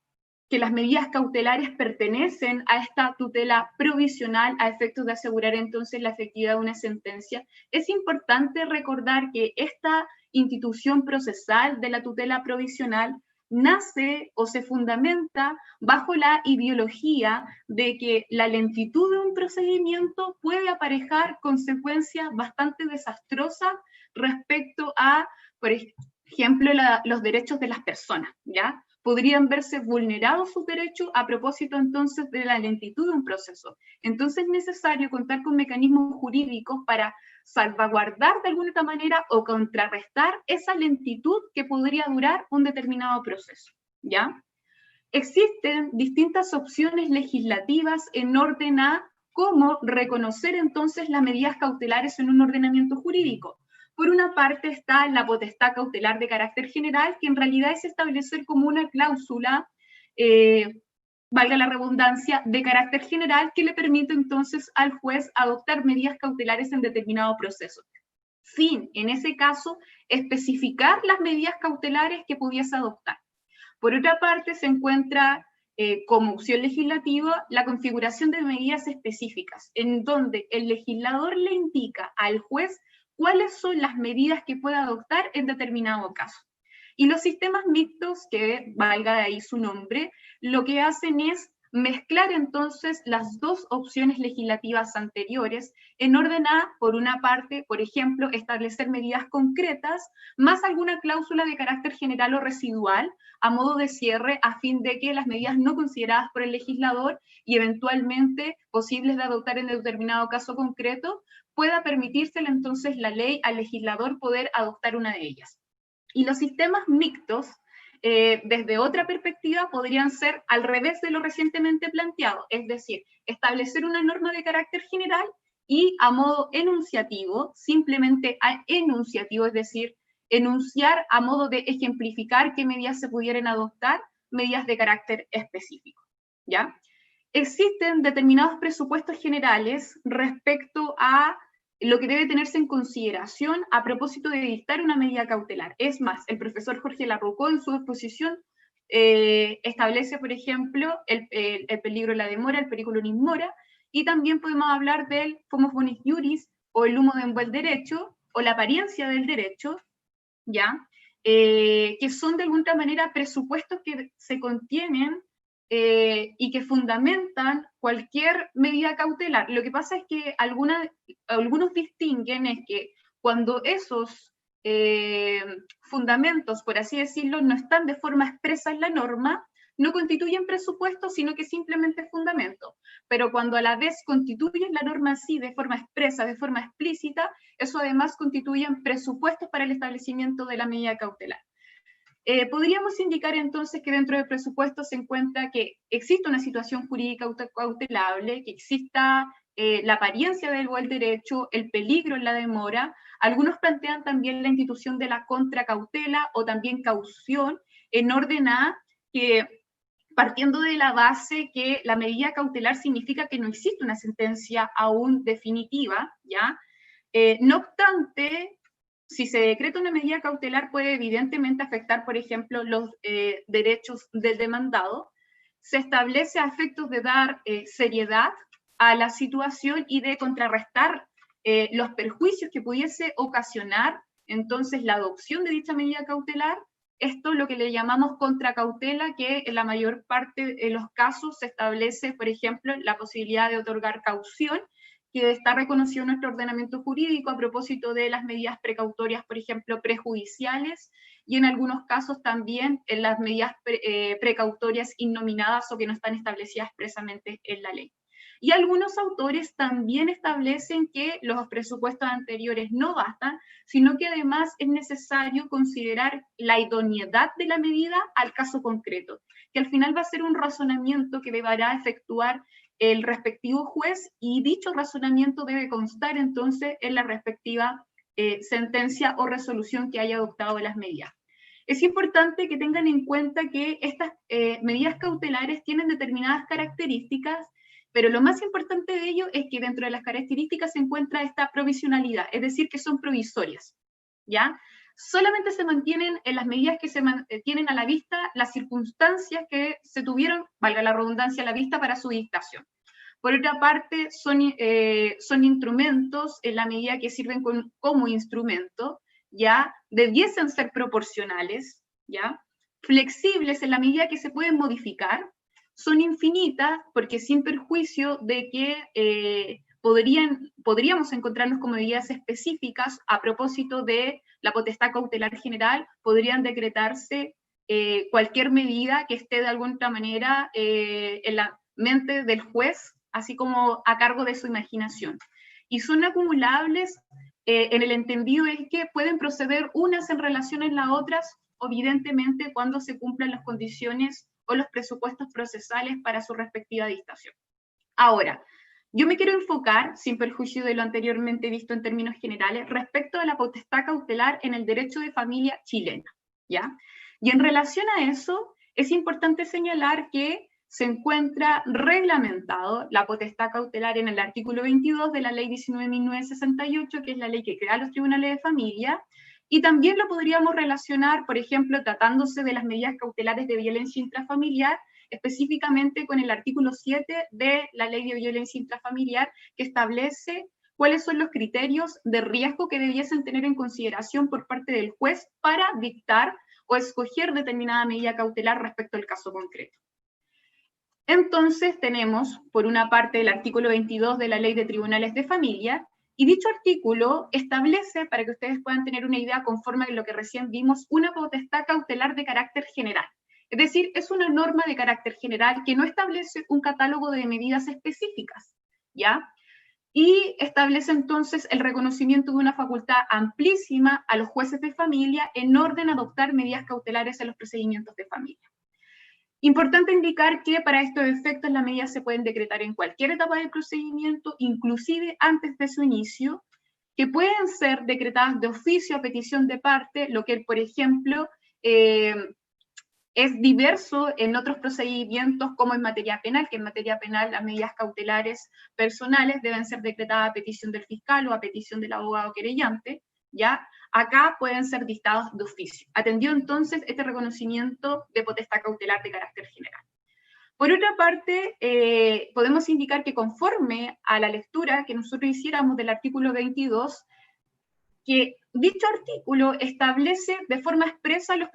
Speaker 5: que las medidas cautelares pertenecen a esta tutela provisional a efectos de asegurar entonces la efectividad de una sentencia, es importante recordar que esta institución procesal de la tutela provisional nace o se fundamenta bajo la ideología de que la lentitud de un procedimiento puede aparejar consecuencias bastante desastrosas respecto a, por ejemplo, los derechos de las personas, ¿ya? Podrían verse vulnerados sus derechos a propósito entonces de la lentitud de un proceso. Entonces es necesario contar con mecanismos jurídicos para salvaguardar de alguna otra manera o contrarrestar esa lentitud que podría durar un determinado proceso, ¿ya? Existen distintas opciones legislativas en orden a cómo reconocer entonces las medidas cautelares en un ordenamiento jurídico. Por una parte está la potestad cautelar de carácter general, que en realidad es establecer como una cláusula, valga la redundancia, de carácter general que le permite entonces al juez adoptar medidas cautelares en determinado proceso. Sin, en ese caso, especificar las medidas cautelares que pudiese adoptar. Por otra parte se encuentra como opción legislativa la configuración de medidas específicas, en donde el legislador le indica al juez cuáles son las medidas que puede adoptar en determinado caso. Y los sistemas mixtos, que valga de ahí su nombre, lo que hacen es mezclar entonces las dos opciones legislativas anteriores en orden a, por una parte, por ejemplo, establecer medidas concretas, más alguna cláusula de carácter general o residual, a modo de cierre, a fin de que las medidas no consideradas por el legislador y eventualmente posibles de adoptar en determinado caso concreto, pueda permitírsele entonces la ley al legislador poder adoptar una de ellas. Y los sistemas mixtos, desde otra perspectiva, podrían ser al revés de lo recientemente planteado, es decir, establecer una norma de carácter general y a modo enunciativo, simplemente enunciativo, es decir, enunciar a modo de ejemplificar qué medidas se pudieran adoptar, medidas de carácter específico, ¿ya? Existen determinados presupuestos generales respecto a lo que debe tenerse en consideración a propósito de dictar una medida cautelar. Es más, el profesor Jorge Larrucó en su exposición establece, por ejemplo, el peligro de la demora, el periculum in mora, y también podemos hablar del fumus bonis iuris, o el humo de buen derecho, o la apariencia del derecho, ¿ya? Que son de alguna manera presupuestos que se contienen y que fundamentan cualquier medida cautelar. Lo que pasa es que algunos distinguen es que cuando esos fundamentos, por así decirlo, no están de forma expresa en la norma, no constituyen presupuesto, sino que simplemente fundamento. Pero cuando a la vez constituyen la norma así de forma expresa, de forma explícita, eso además constituyen presupuestos para el establecimiento de la medida cautelar. Podríamos indicar entonces que dentro del presupuesto se encuentra que existe una situación jurídica cautelable, que exista la apariencia del buen derecho, el peligro en la demora. Algunos plantean también la institución de la contracautela o también caución, en orden a que, partiendo de la base que la medida cautelar significa que no existe una sentencia aún definitiva, ¿ya? No obstante, si se decreta una medida cautelar puede evidentemente afectar, por ejemplo, los derechos del demandado. Se establece a efectos de dar seriedad a la situación y de contrarrestar los perjuicios que pudiese ocasionar entonces la adopción de dicha medida cautelar. Esto es lo que le llamamos contracautela, que en la mayor parte de los casos se establece, por ejemplo, la posibilidad de otorgar caución, que está reconocido en nuestro ordenamiento jurídico a propósito de las medidas precautorias, por ejemplo, prejudiciales, y en algunos casos también en las medidas precautorias innominadas o que no están establecidas expresamente en la ley. Y algunos autores también establecen que los presupuestos anteriores no bastan, sino que además es necesario considerar la idoneidad de la medida al caso concreto, que al final va a ser un razonamiento que deberá efectuar el respectivo juez, y dicho razonamiento debe constar entonces en la respectiva sentencia o resolución que haya adoptado las medidas. Es importante que tengan en cuenta que estas medidas cautelares tienen determinadas características, pero lo más importante de ello es que dentro de las características se encuentra esta provisionalidad, es decir, que son provisorias, ¿ya? Solamente se mantienen en las medidas que se tienen a la vista las circunstancias que se tuvieron, valga la redundancia, a la vista para su dictación. Por otra parte, son instrumentos en la medida que sirven como instrumento, ya debiesen ser proporcionales, ya flexibles en la medida que se pueden modificar, son infinitas porque sin perjuicio de que podríamos encontrarnos como medidas específicas a propósito de la potestad cautelar general, podrían decretarse cualquier medida que esté de alguna manera en la mente del juez, así como a cargo de su imaginación. Y son acumulables en el entendido es que pueden proceder unas en relación a las otras, evidentemente cuando se cumplan las condiciones o los presupuestos procesales para su respectiva dictación. Ahora, yo me quiero enfocar, sin perjuicio de lo anteriormente visto en términos generales, respecto a la potestad cautelar en el derecho de familia chilena, ¿ya? Y en relación a eso, es importante señalar que se encuentra reglamentado la potestad cautelar en el artículo 22 de la Ley 19.968, que es la ley que crea los tribunales de familia, y también lo podríamos relacionar, por ejemplo, tratándose de las medidas cautelares de violencia intrafamiliar, específicamente con el artículo 7 de la Ley de Violencia Intrafamiliar, que establece cuáles son los criterios de riesgo que debiesen tener en consideración por parte del juez para dictar o escoger determinada medida cautelar respecto al caso concreto. Entonces tenemos, por una parte, el artículo 22 de la Ley de Tribunales de Familia, y dicho artículo establece, para que ustedes puedan tener una idea conforme a lo que recién vimos, una potestad cautelar de carácter general. Es decir, es una norma de carácter general que no establece un catálogo de medidas específicas, ¿ya? Y establece entonces el reconocimiento de una facultad amplísima a los jueces de familia en orden a adoptar medidas cautelares en los procedimientos de familia. Importante indicar que para estos efectos las medidas se pueden decretar en cualquier etapa del procedimiento, inclusive antes de su inicio, que pueden ser decretadas de oficio a petición de parte, lo que, por ejemplo, es diverso en otros procedimientos como en materia penal, que en materia penal las medidas cautelares personales deben ser decretadas a petición del fiscal o a petición del abogado querellante, ¿ya? Acá pueden ser dictados de oficio. Atendió entonces este reconocimiento de potestad cautelar de carácter general. Por otra parte, podemos indicar que conforme a la lectura que nosotros hiciéramos del artículo 22, que dicho artículo establece de forma expresa los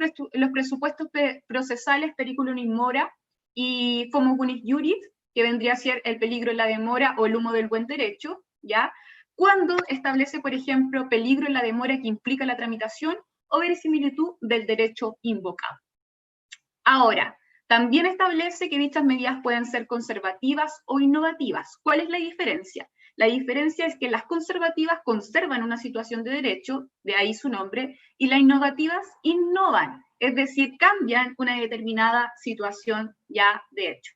Speaker 5: presupuestos procesales periculum in mora y fomo bonis juris, que vendría a ser el peligro en la demora o el humo del buen derecho, ¿ya? Cuando establece, por ejemplo, peligro en la demora que implica la tramitación o verisimilitud del derecho invocado. Ahora, también establece que dichas medidas pueden ser conservativas o innovativas. ¿Cuál es la diferencia? La diferencia es que las conservativas conservan una situación de derecho, de ahí su nombre, y las innovativas innovan, es decir, cambian una determinada situación ya de hecho.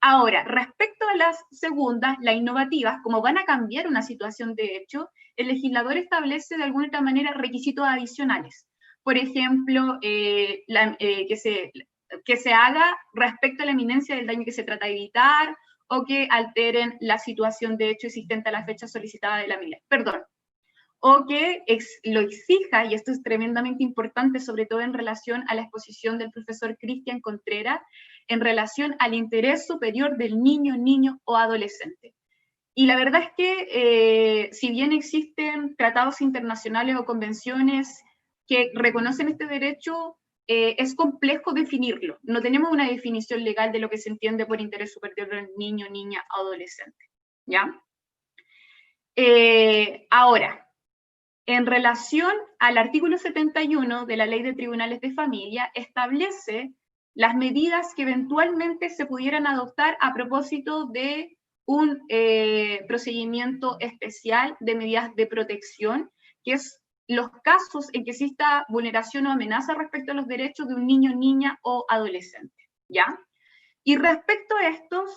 Speaker 5: Ahora, respecto a las segundas, las innovativas, como van a cambiar una situación de hecho, el legislador establece de alguna otra manera requisitos adicionales. Por ejemplo, que se haga respecto a la eminencia del daño que se trata de evitar, o que alteren la situación de hecho existente a la fecha solicitada de la medida. Perdón. O que lo exija, y esto es tremendamente importante, sobre todo en relación a la exposición del profesor Cristian Contreras, en relación al interés superior del niño o adolescente. Y la verdad es que, si bien existen tratados internacionales o convenciones que reconocen este derecho, es complejo definirlo. No tenemos una definición legal de lo que se entiende por interés superior del niño, niña, adolescente, ¿ya? Ahora, en relación al artículo 71 de la Ley de Tribunales de Familia, establece las medidas que eventualmente se pudieran adoptar a propósito de un procedimiento especial de medidas de protección, que es los casos en que exista vulneración o amenaza respecto a los derechos de un niño, niña o adolescente, ¿ya? Y respecto a estos,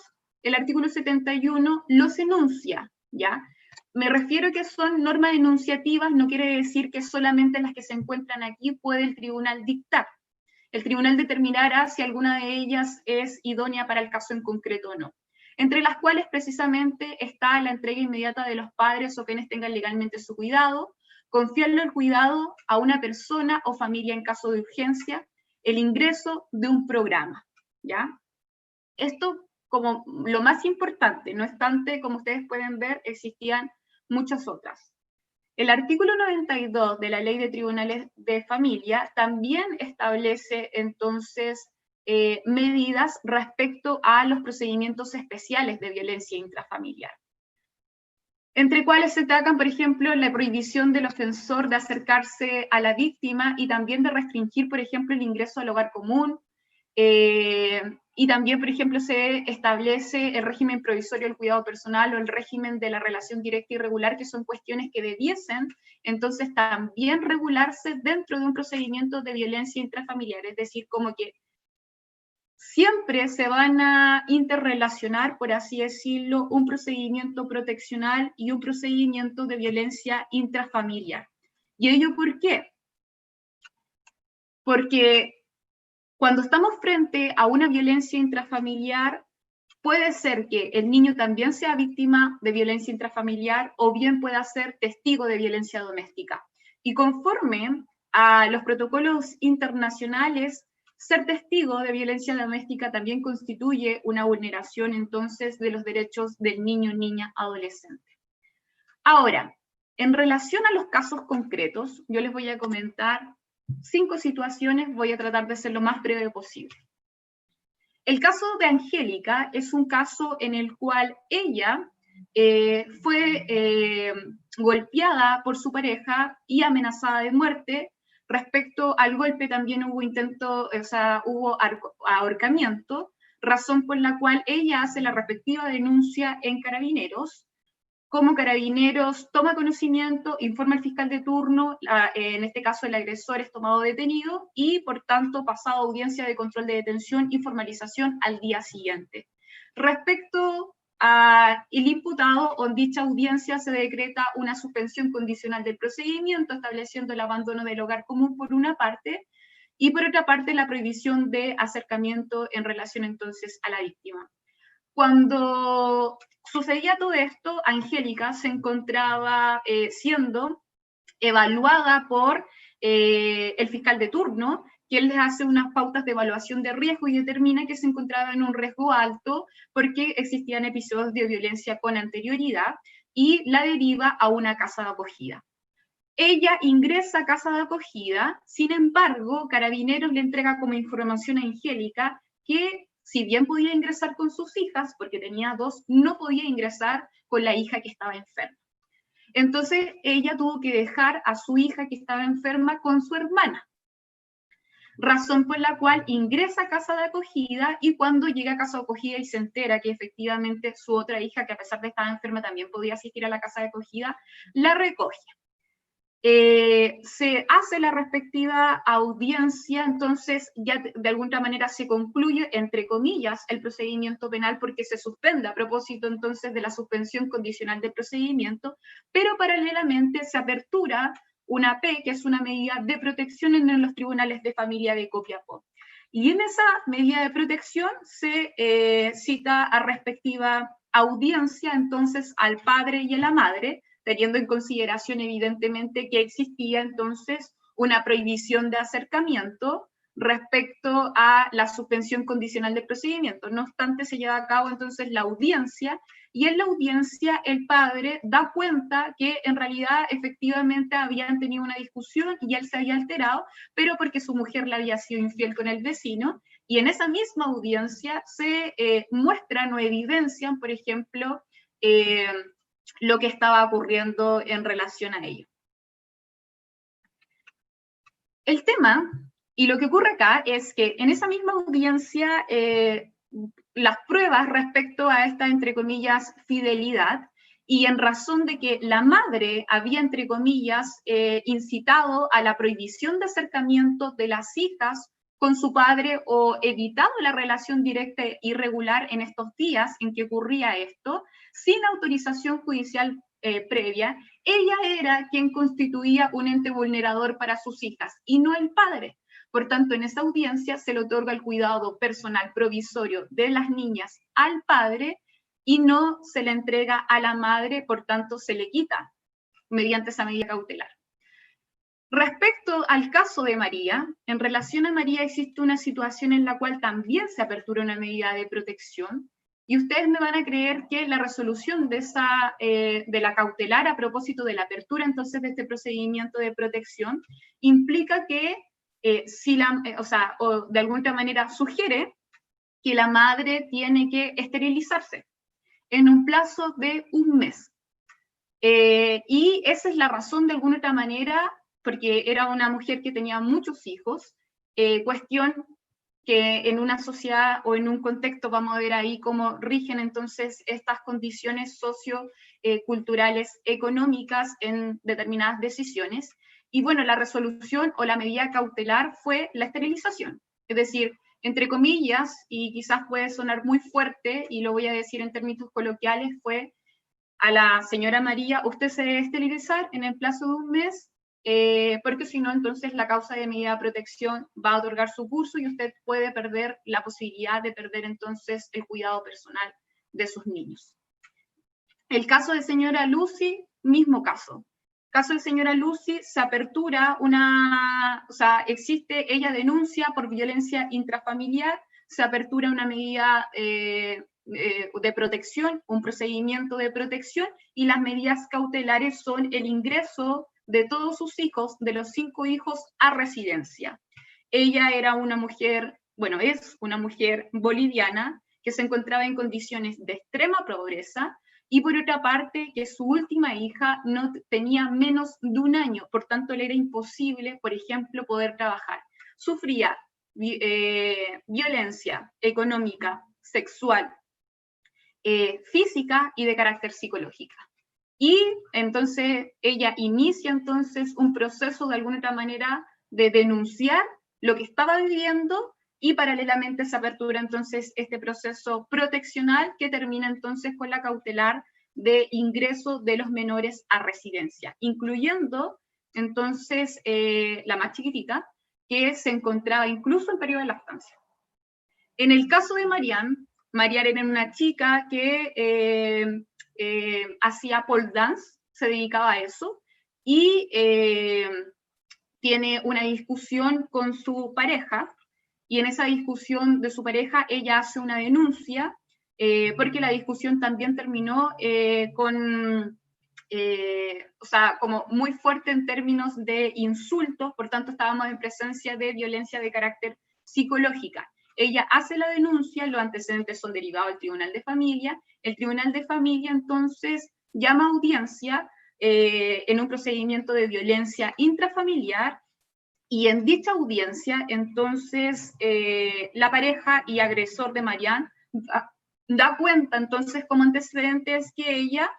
Speaker 5: el artículo 71 los enuncia, ¿ya? Me refiero a que son normas enunciativas, no quiere decir que solamente las que se encuentran aquí puede el tribunal dictar. El tribunal determinará si alguna de ellas es idónea para el caso en concreto o no, entre las cuales precisamente está la entrega inmediata de los padres o quienes tengan legalmente su cuidado, confiarle el cuidado a una persona o familia en caso de urgencia, el ingreso de un programa, ¿ya? Esto como lo más importante, no obstante, como ustedes pueden ver, existían muchas otras. El artículo 92 de la Ley de Tribunales de Familia también establece entonces medidas respecto a los procedimientos especiales de violencia intrafamiliar, entre cuales se destacan, por ejemplo, la prohibición del ofensor de acercarse a la víctima y también de restringir, por ejemplo, el ingreso al hogar común, y también, por ejemplo, se establece el régimen provisorio del cuidado personal o el régimen de la relación directa y regular, que son cuestiones que debiesen, entonces, también regularse dentro de un procedimiento de violencia intrafamiliar, es decir, como que siempre se van a interrelacionar, por así decirlo, un procedimiento proteccional y un procedimiento de violencia intrafamiliar. ¿Y ello por qué? Porque cuando estamos frente a una violencia intrafamiliar, puede ser que el niño también sea víctima de violencia intrafamiliar o bien pueda ser testigo de violencia doméstica. Y conforme a los protocolos internacionales, ser testigo de violencia doméstica también constituye una vulneración entonces de los derechos del niño, niña, adolescente. Ahora, en relación a los casos concretos, yo les voy a comentar 5 situaciones, voy a tratar de ser lo más breve posible. El caso de Angélica es un caso en el cual ella fue golpeada por su pareja y amenazada de muerte. Respecto al golpe también hubo hubo ahorcamiento, razón por la cual ella hace la respectiva denuncia en Carabineros. Como Carabineros toma conocimiento, informa al fiscal de turno, en este caso el agresor es tomado detenido y por tanto pasado a audiencia de control de detención y formalización al día siguiente. Respecto al imputado, o en dicha audiencia se decreta una suspensión condicional del procedimiento, estableciendo el abandono del hogar común por una parte, y por otra parte la prohibición de acercamiento en relación entonces a la víctima. Cuando sucedía todo esto, Angélica se encontraba siendo evaluada por el fiscal de turno, quien les hace unas pautas de evaluación de riesgo y determina que se encontraba en un riesgo alto porque existían episodios de violencia con anterioridad y la deriva a una casa de acogida. Ella ingresa a casa de acogida, sin embargo, Carabineros le entrega como información a Angélica que si bien podía ingresar con sus hijas, porque tenía 2, no podía ingresar con la hija que estaba enferma. Entonces ella tuvo que dejar a su hija que estaba enferma con su hermana, razón por la cual ingresa a casa de acogida y cuando llega a casa de acogida y se entera que efectivamente su otra hija, que a pesar de estar enferma también podía asistir a la casa de acogida, la recoge. Se hace la respectiva audiencia, entonces ya de alguna manera se concluye, entre comillas, el procedimiento penal porque se suspende a propósito entonces de la suspensión condicional del procedimiento, pero paralelamente se apertura una P, que es una medida de protección en los tribunales de familia de Copiapó. Y en esa medida de protección se cita a respectiva audiencia entonces al padre y a la madre, teniendo en consideración evidentemente que existía entonces una prohibición de acercamiento respecto a la suspensión condicional del procedimiento. No obstante, se lleva a cabo entonces la audiencia, y en la audiencia el padre da cuenta que en realidad efectivamente habían tenido una discusión y él se había alterado, pero porque su mujer le había sido infiel con el vecino, y en esa misma audiencia se muestran o evidencian, por ejemplo, lo que estaba ocurriendo en relación a ello. El tema, y lo que ocurre acá, es que en esa misma audiencia, las pruebas respecto a esta, entre comillas, fidelidad, y en razón de que la madre había, entre comillas, incitado a la prohibición de acercamiento de las hijas con su padre o evitado la relación directa e irregular en estos días en que ocurría esto, sin autorización judicial previa, ella era quien constituía un ente vulnerador para sus hijas y no el padre. Por tanto, en esa audiencia se le otorga el cuidado personal provisorio de las niñas al padre y no se le entrega a la madre, por tanto se le quita mediante esa medida cautelar. Respecto al caso de María, en relación a María existe una situación en la cual también se apertura una medida de protección, y ustedes me van a creer que la resolución de la cautelar a propósito de la apertura entonces de este procedimiento de protección implica que o de alguna manera sugiere que la madre tiene que esterilizarse en un plazo de 1 mes. Y esa es la razón de alguna otra manera, porque era una mujer que tenía muchos hijos, cuestión que en una sociedad o en un contexto vamos a ver ahí cómo rigen entonces estas condiciones socioculturales, económicas en determinadas decisiones. Y bueno, la resolución o la medida cautelar fue la esterilización. Es decir, entre comillas, y quizás puede sonar muy fuerte, y lo voy a decir en términos coloquiales, fue a la señora María, usted se debe esterilizar en el plazo de 1 mes, porque si no, entonces la causa de medida de protección va a otorgar su curso y usted puede perder la posibilidad de perder entonces el cuidado personal de sus niños. El caso de señora Lucy, mismo caso. caso de señora Lucy, se apertura ella denuncia por violencia intrafamiliar, se apertura una medida de protección, un procedimiento de protección, y las medidas cautelares son el ingreso de todos sus hijos, de los 5 hijos, a residencia. Ella era una mujer, bueno, es una mujer boliviana que se encontraba en condiciones de extrema pobreza, y por otra parte que su última hija no tenía menos de 1 año, por tanto le era imposible, por ejemplo, poder trabajar. Sufría violencia económica, sexual, física y de carácter psicológica. Y entonces ella inicia entonces un proceso de alguna otra manera de denunciar lo que estaba viviendo, y paralelamente se apertura entonces este proceso proteccional que termina entonces con la cautelar de ingreso de los menores a residencia, incluyendo entonces la más chiquitita, que se encontraba incluso en periodo de lactancia. En el caso de Marianne era una chica que hacía pole dance, se dedicaba a eso, y tiene una discusión con su pareja, y en esa discusión de su pareja ella hace una denuncia, porque la discusión también terminó como muy fuerte en términos de insultos, por tanto estábamos en presencia de violencia de carácter psicológica. Ella hace la denuncia, los antecedentes son derivados al Tribunal de Familia, el Tribunal de Familia entonces llama a audiencia en un procedimiento de violencia intrafamiliar, y en dicha audiencia entonces la pareja y agresor de Marianne da cuenta entonces como antecedentes que ella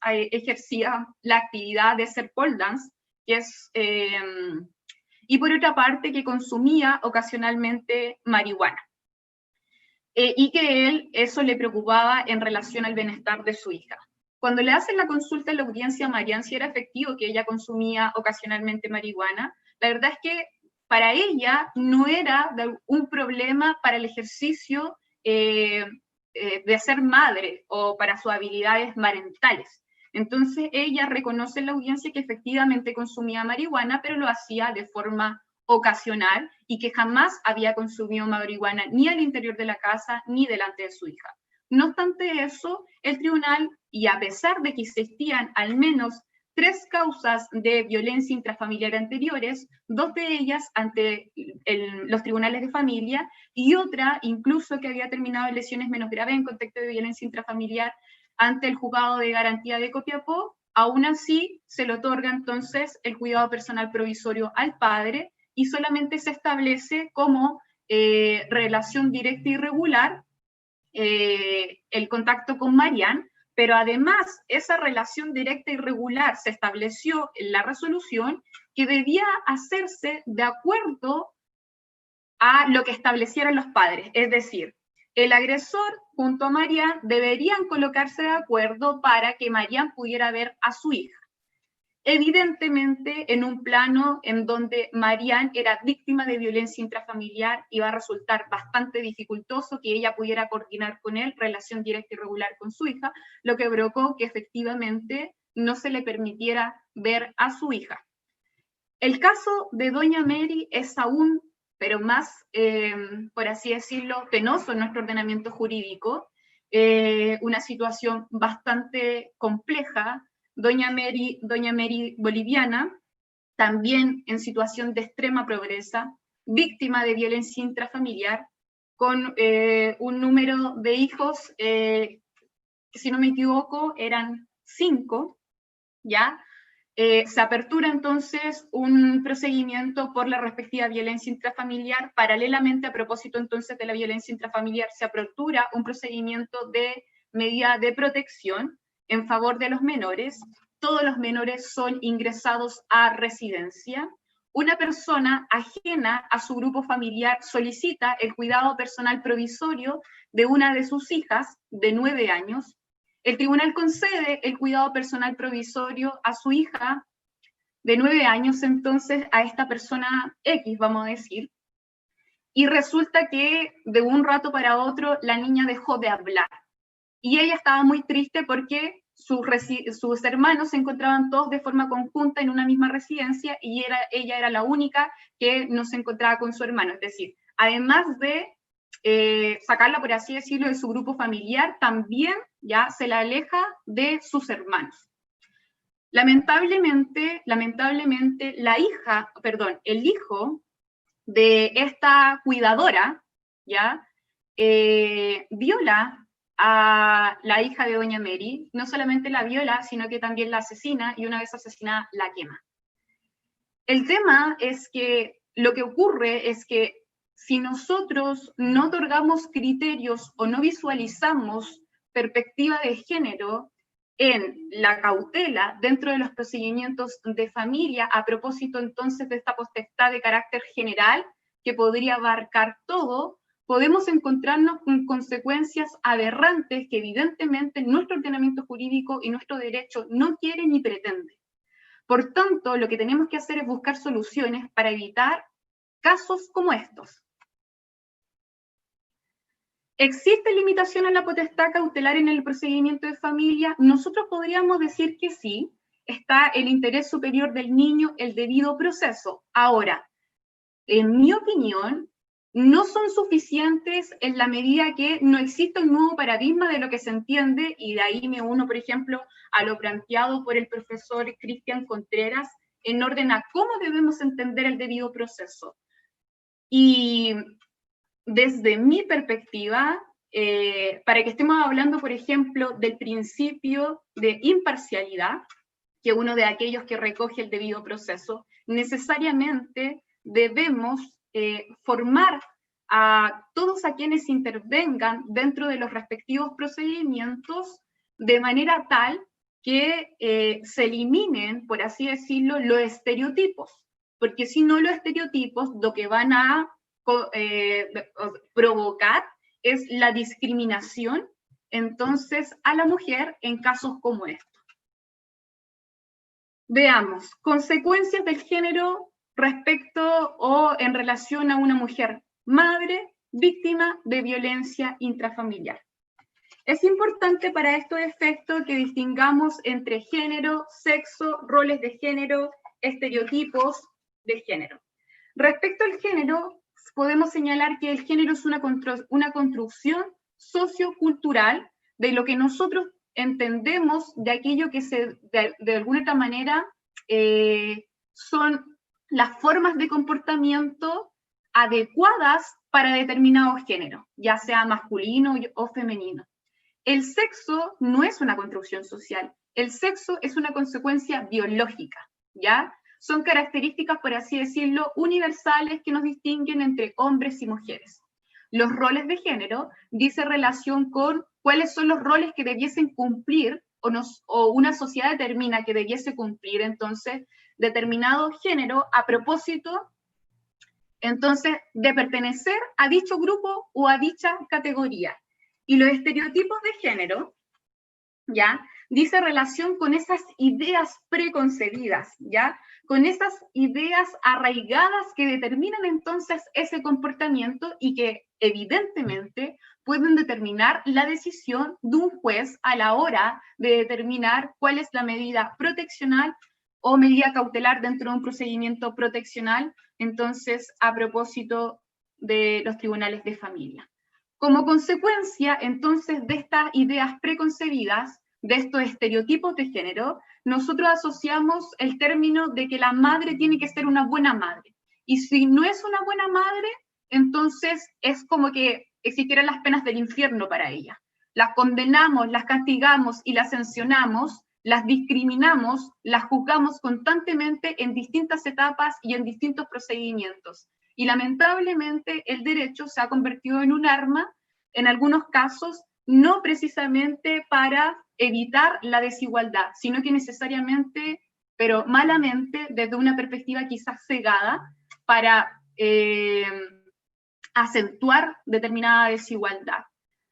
Speaker 5: ejercía la actividad de hacer pole dance, que es... y por otra parte que consumía ocasionalmente marihuana, y que eso le preocupaba en relación al bienestar de su hija. Cuando le hacen la consulta en la audiencia a Marianne si era efectivo que ella consumía ocasionalmente marihuana, la verdad es que para ella no era un problema para el ejercicio de ser madre o para sus habilidades parentales. Entonces ella reconoce en la audiencia que efectivamente consumía marihuana, pero lo hacía de forma ocasional y que jamás había consumido marihuana ni al interior de la casa ni delante de su hija. No obstante eso, el tribunal, y a pesar de que existían al menos 3 causas de violencia intrafamiliar anteriores, 2 de ellas ante los tribunales de familia y otra incluso que había terminado en lesiones menos graves en contexto de violencia intrafamiliar ante el juzgado de garantía de Copiapó, aún así se le otorga entonces el cuidado personal provisorio al padre y solamente se establece como relación directa y regular el contacto con Marianne, pero además esa relación directa y regular se estableció en la resolución que debía hacerse de acuerdo a lo que establecieran los padres, es decir, el agresor junto a Marianne deberían colocarse de acuerdo para que Marianne pudiera ver a su hija. Evidentemente, en un plano en donde Marianne era víctima de violencia intrafamiliar, iba a resultar bastante dificultoso que ella pudiera coordinar con él relación directa y regular con su hija, lo que provocó que efectivamente no se le permitiera ver a su hija. El caso de doña Mary es aún, pero más, por así decirlo, penoso en nuestro ordenamiento jurídico, una situación bastante compleja. Doña Mary boliviana, también en situación de extrema pobreza, víctima de violencia intrafamiliar, con un número de hijos, que si no me equivoco eran 5, ¿ya? Se apertura entonces un procedimiento por la respectiva violencia intrafamiliar. Paralelamente, a propósito entonces de la violencia intrafamiliar, se apertura un procedimiento de medida de protección en favor de los menores. Todos los menores son ingresados a residencia. Una persona ajena a su grupo familiar solicita el cuidado personal provisorio de una de sus hijas de 9 años. El tribunal concede el cuidado personal provisorio a su hija de 9 años, entonces a esta persona X, vamos a decir, y resulta que de un rato para otro la niña dejó de hablar. Y ella estaba muy triste porque sus hermanos se encontraban todos de forma conjunta en una misma residencia y ella era la única que no se encontraba con su hermano. Es decir, además de sacarla, por así decirlo, de su grupo familiar, también ya se la aleja de sus hermanos. Lamentablemente, el hijo de esta cuidadora, ya, viola a la hija de doña Mary, no solamente la viola, sino que también la asesina, y una vez asesinada, la quema. El tema es que lo que ocurre es que si nosotros no otorgamos criterios o no visualizamos perspectiva de género en la cautela dentro de los procedimientos de familia, a propósito entonces de esta potestad de carácter general que podría abarcar todo, podemos encontrarnos con consecuencias aberrantes que evidentemente nuestro ordenamiento jurídico y nuestro derecho no quiere ni pretende. Por tanto, lo que tenemos que hacer es buscar soluciones para evitar casos como estos. ¿Existe limitación a la potestad cautelar en el procedimiento de familia? Nosotros podríamos decir que sí, está el interés superior del niño, el debido proceso. Ahora, en mi opinión, no son suficientes en la medida que no existe un nuevo paradigma de lo que se entiende, y de ahí me uno, por ejemplo, a lo planteado por el profesor Cristian Contreras en orden a cómo debemos entender el debido proceso. Y desde mi perspectiva, para que estemos hablando, por ejemplo, del principio de imparcialidad, que es uno de aquellos que recoge el debido proceso, necesariamente debemos formar a todos a quienes intervengan dentro de los respectivos procedimientos de manera tal que se eliminen, por así decirlo, los estereotipos, porque si no los estereotipos lo que van a provocar es la discriminación entonces a la mujer en casos como estos. Veamos, consecuencias del género respecto o en relación a una mujer madre víctima de violencia intrafamiliar. Es importante para estos efectos que distingamos entre género, sexo, roles de género, estereotipos de género. Respecto al género, podemos señalar que el género es una construcción sociocultural de lo que nosotros entendemos de aquello que de alguna otra manera son las formas de comportamiento adecuadas para determinado género, ya sea masculino o femenino. El sexo no es una construcción social, el sexo es una consecuencia biológica, ¿ya? Son características, por así decirlo, universales que nos distinguen entre hombres y mujeres. Los roles de género dicen relación con cuáles son los roles que debiesen cumplir o una sociedad determina que debiese cumplir entonces determinado género a propósito entonces de pertenecer a dicho grupo o a dicha categoría. Y los estereotipos de género, ¿ya? Dice relación con esas ideas preconcebidas, ¿ya? Con esas ideas arraigadas que determinan entonces ese comportamiento y que evidentemente pueden determinar la decisión de un juez a la hora de determinar cuál es la medida proteccional o medida cautelar dentro de un procedimiento proteccional, entonces a propósito de los tribunales de familia. Como consecuencia, entonces, de estas ideas preconcebidas, de estos estereotipos de género, nosotros asociamos el término de que la madre tiene que ser una buena madre. Y si no es una buena madre, entonces es como que existieran las penas del infierno para ella. Las condenamos, las castigamos y las sancionamos, las discriminamos, las juzgamos constantemente en distintas etapas y en distintos procedimientos. Y lamentablemente el derecho se ha convertido en un arma, en algunos casos, no precisamente para evitar la desigualdad, sino que necesariamente, pero malamente, desde una perspectiva quizás cegada, para acentuar determinada desigualdad.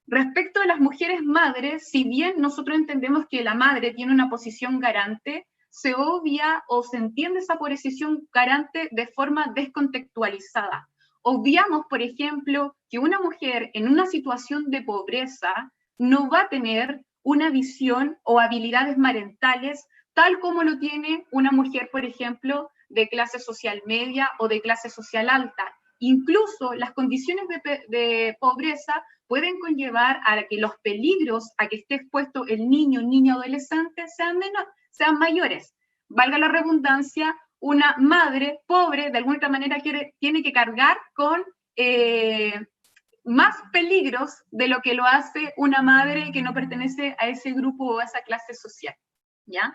Speaker 5: Respecto a las mujeres madres, si bien nosotros entendemos que la madre tiene una posición garante, se obvia o se entiende esa posición garante de forma descontextualizada. Obviamos, por ejemplo, que una mujer en una situación de pobreza no va a tener una visión o habilidades marentales tal como lo tiene una mujer, por ejemplo, de clase social media o de clase social alta. Incluso las condiciones de pobreza pueden conllevar a que los peligros a que esté expuesto el niño adolescente sean mayores. Valga la redundancia, una madre pobre de alguna manera tiene que cargar con más peligros de lo que lo hace una madre que no pertenece a ese grupo o a esa clase social, ¿ya?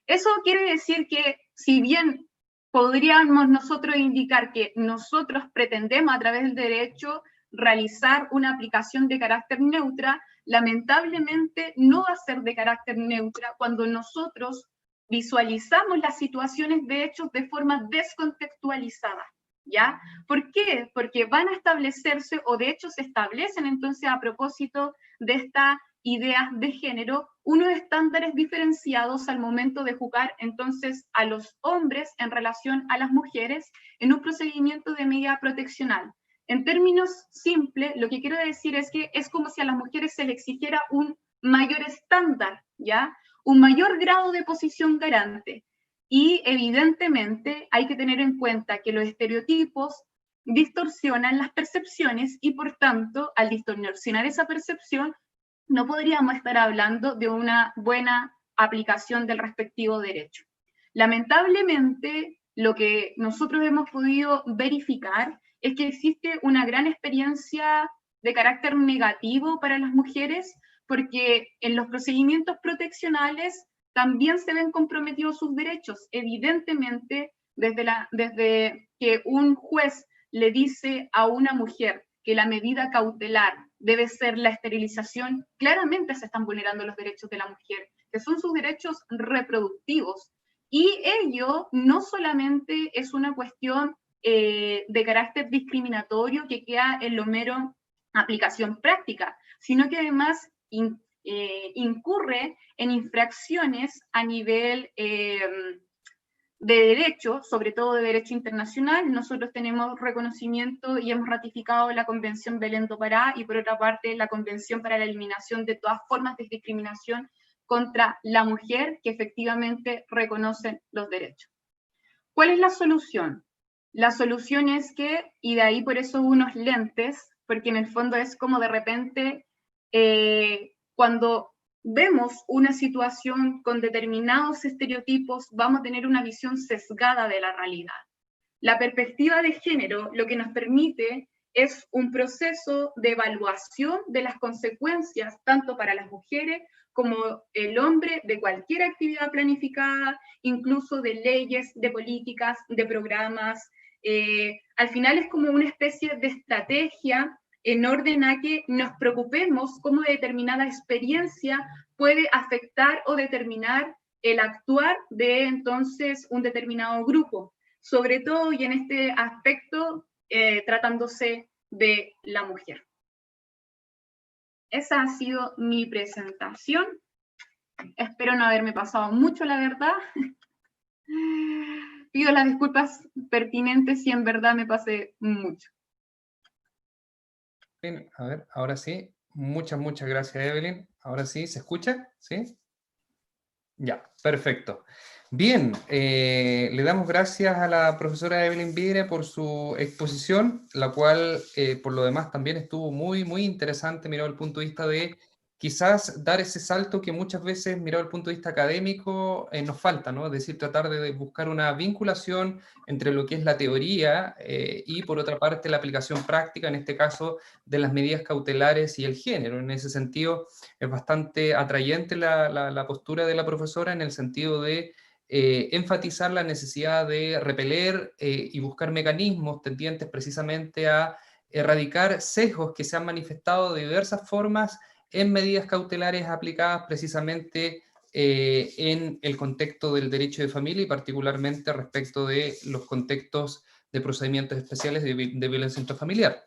Speaker 5: Eso quiere decir que si bien podríamos nosotros indicar que nosotros pretendemos a través del derecho realizar una aplicación de carácter neutra, lamentablemente no va a ser de carácter neutra cuando nosotros visualizamos las situaciones de hechos de forma descontextualizada, ¿ya? ¿Por qué? Porque van a establecerse, o de hecho se establecen entonces a propósito de esta ideas de género, unos estándares diferenciados al momento de juzgar entonces a los hombres en relación a las mujeres en un procedimiento de medida proteccional. En términos simples, lo que quiero decir es que es como si a las mujeres se les exigiera un mayor estándar, ¿ya? Un mayor grado de posición garante. Y evidentemente hay que tener en cuenta que los estereotipos distorsionan las percepciones y por tanto, al distorsionar esa percepción, no podríamos estar hablando de una buena aplicación del respectivo derecho. Lamentablemente, lo que nosotros hemos podido verificar es que existe una gran experiencia de carácter negativo para las mujeres, porque en los procedimientos proteccionales también se ven comprometidos sus derechos. Evidentemente, desde que un juez le dice a una mujer que la medida cautelar debe ser la esterilización, claramente se están vulnerando los derechos de la mujer, que son sus derechos reproductivos. Y ello no solamente es una cuestión de carácter discriminatorio que queda en lo mero aplicación práctica, sino que además incurre en infracciones a nivel de derecho, sobre todo de derecho internacional. Nosotros tenemos reconocimiento y hemos ratificado la Convención Belén do Pará y por otra parte la Convención para la Eliminación de todas formas de discriminación contra la mujer, que efectivamente reconocen los derechos. ¿Cuál es la solución? La solución es que, y de ahí por eso unos lentes, porque en el fondo es como de repente cuando vemos una situación con determinados estereotipos, vamos a tener una visión sesgada de la realidad. La perspectiva de género lo que nos permite es un proceso de evaluación de las consecuencias, tanto para las mujeres como el hombre, de cualquier actividad planificada, incluso de leyes, de políticas, de programas. Al final es como una especie de estrategia en orden a que nos preocupemos cómo determinada experiencia puede afectar o determinar el actuar de entonces un determinado grupo, sobre todo y en este aspecto tratándose de la mujer. Esa ha sido mi presentación. Espero no haberme pasado mucho, la verdad. Pido las disculpas pertinentes si en verdad me pasé mucho.
Speaker 1: Bien, a ver, ahora sí. Muchas gracias, Evelyn. Ahora sí, ¿se escucha? ¿Sí? Ya, perfecto. Bien, le damos gracias a la profesora Evelyn Vidre por su exposición, la cual por lo demás también estuvo muy interesante, mirado el punto de vista de quizás dar ese salto que muchas veces, mirado el punto de vista académico, nos falta, ¿no? Es decir, tratar de buscar una vinculación entre lo que es la teoría y por otra parte la aplicación práctica, en este caso de las medidas cautelares y el género. En ese sentido, es bastante atrayente la postura de la profesora en el sentido de enfatizar la necesidad de repeler y buscar mecanismos tendientes precisamente a erradicar sesgos que se han manifestado de diversas formas en medidas cautelares aplicadas precisamente en el contexto del derecho de familia y particularmente respecto de los contextos de procedimientos especiales de violencia intrafamiliar.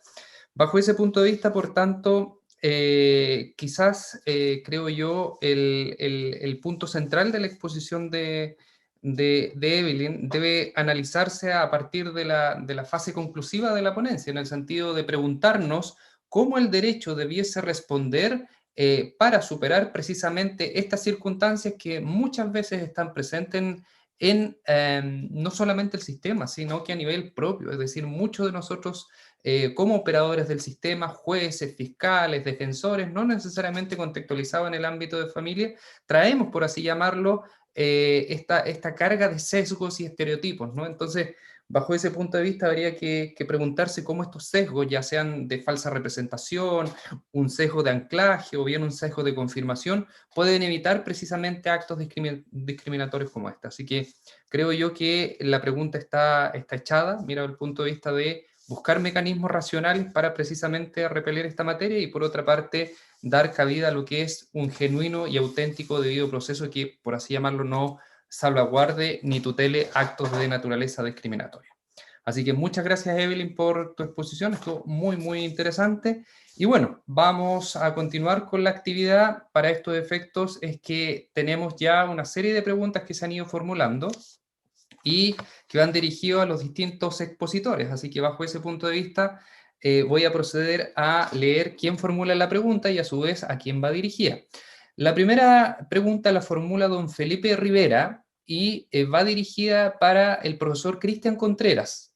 Speaker 1: Bajo ese punto de vista, por tanto, quizás, creo yo, el punto central de la exposición de Evelyn debe analizarse a partir de la fase conclusiva de la ponencia, en el sentido de preguntarnos cómo el derecho debiese responder para superar precisamente estas circunstancias que muchas veces están presentes en no solamente el sistema, sino que a nivel propio. Es decir, muchos de nosotros como operadores del sistema, jueces, fiscales, defensores, no necesariamente contextualizados en el ámbito de familia, traemos, por así llamarlo, esta carga de sesgos y estereotipos, ¿no? Entonces, bajo ese punto de vista, habría que preguntarse cómo estos sesgos, ya sean de falsa representación, un sesgo de anclaje o bien un sesgo de confirmación, pueden evitar precisamente actos discriminatorios como este. Así que creo yo que la pregunta está echada, mira, desde el punto de vista de buscar mecanismos racionales para precisamente repeler esta materia y por otra parte dar cabida a lo que es un genuino y auténtico debido proceso que, por así llamarlo, no salvaguarde ni tutele actos de naturaleza discriminatoria. Así que muchas gracias, Evelyn, por tu exposición, estuvo muy, muy interesante. Y bueno, vamos a continuar con la actividad. Para estos efectos es que tenemos ya una serie de preguntas que se han ido formulando y que van dirigidos a los distintos expositores. Así que bajo ese punto de vista voy a proceder a leer quién formula la pregunta y a su vez a quién va dirigida. La primera pregunta la formula don Felipe Rivera y va dirigida para el profesor Cristian Contreras.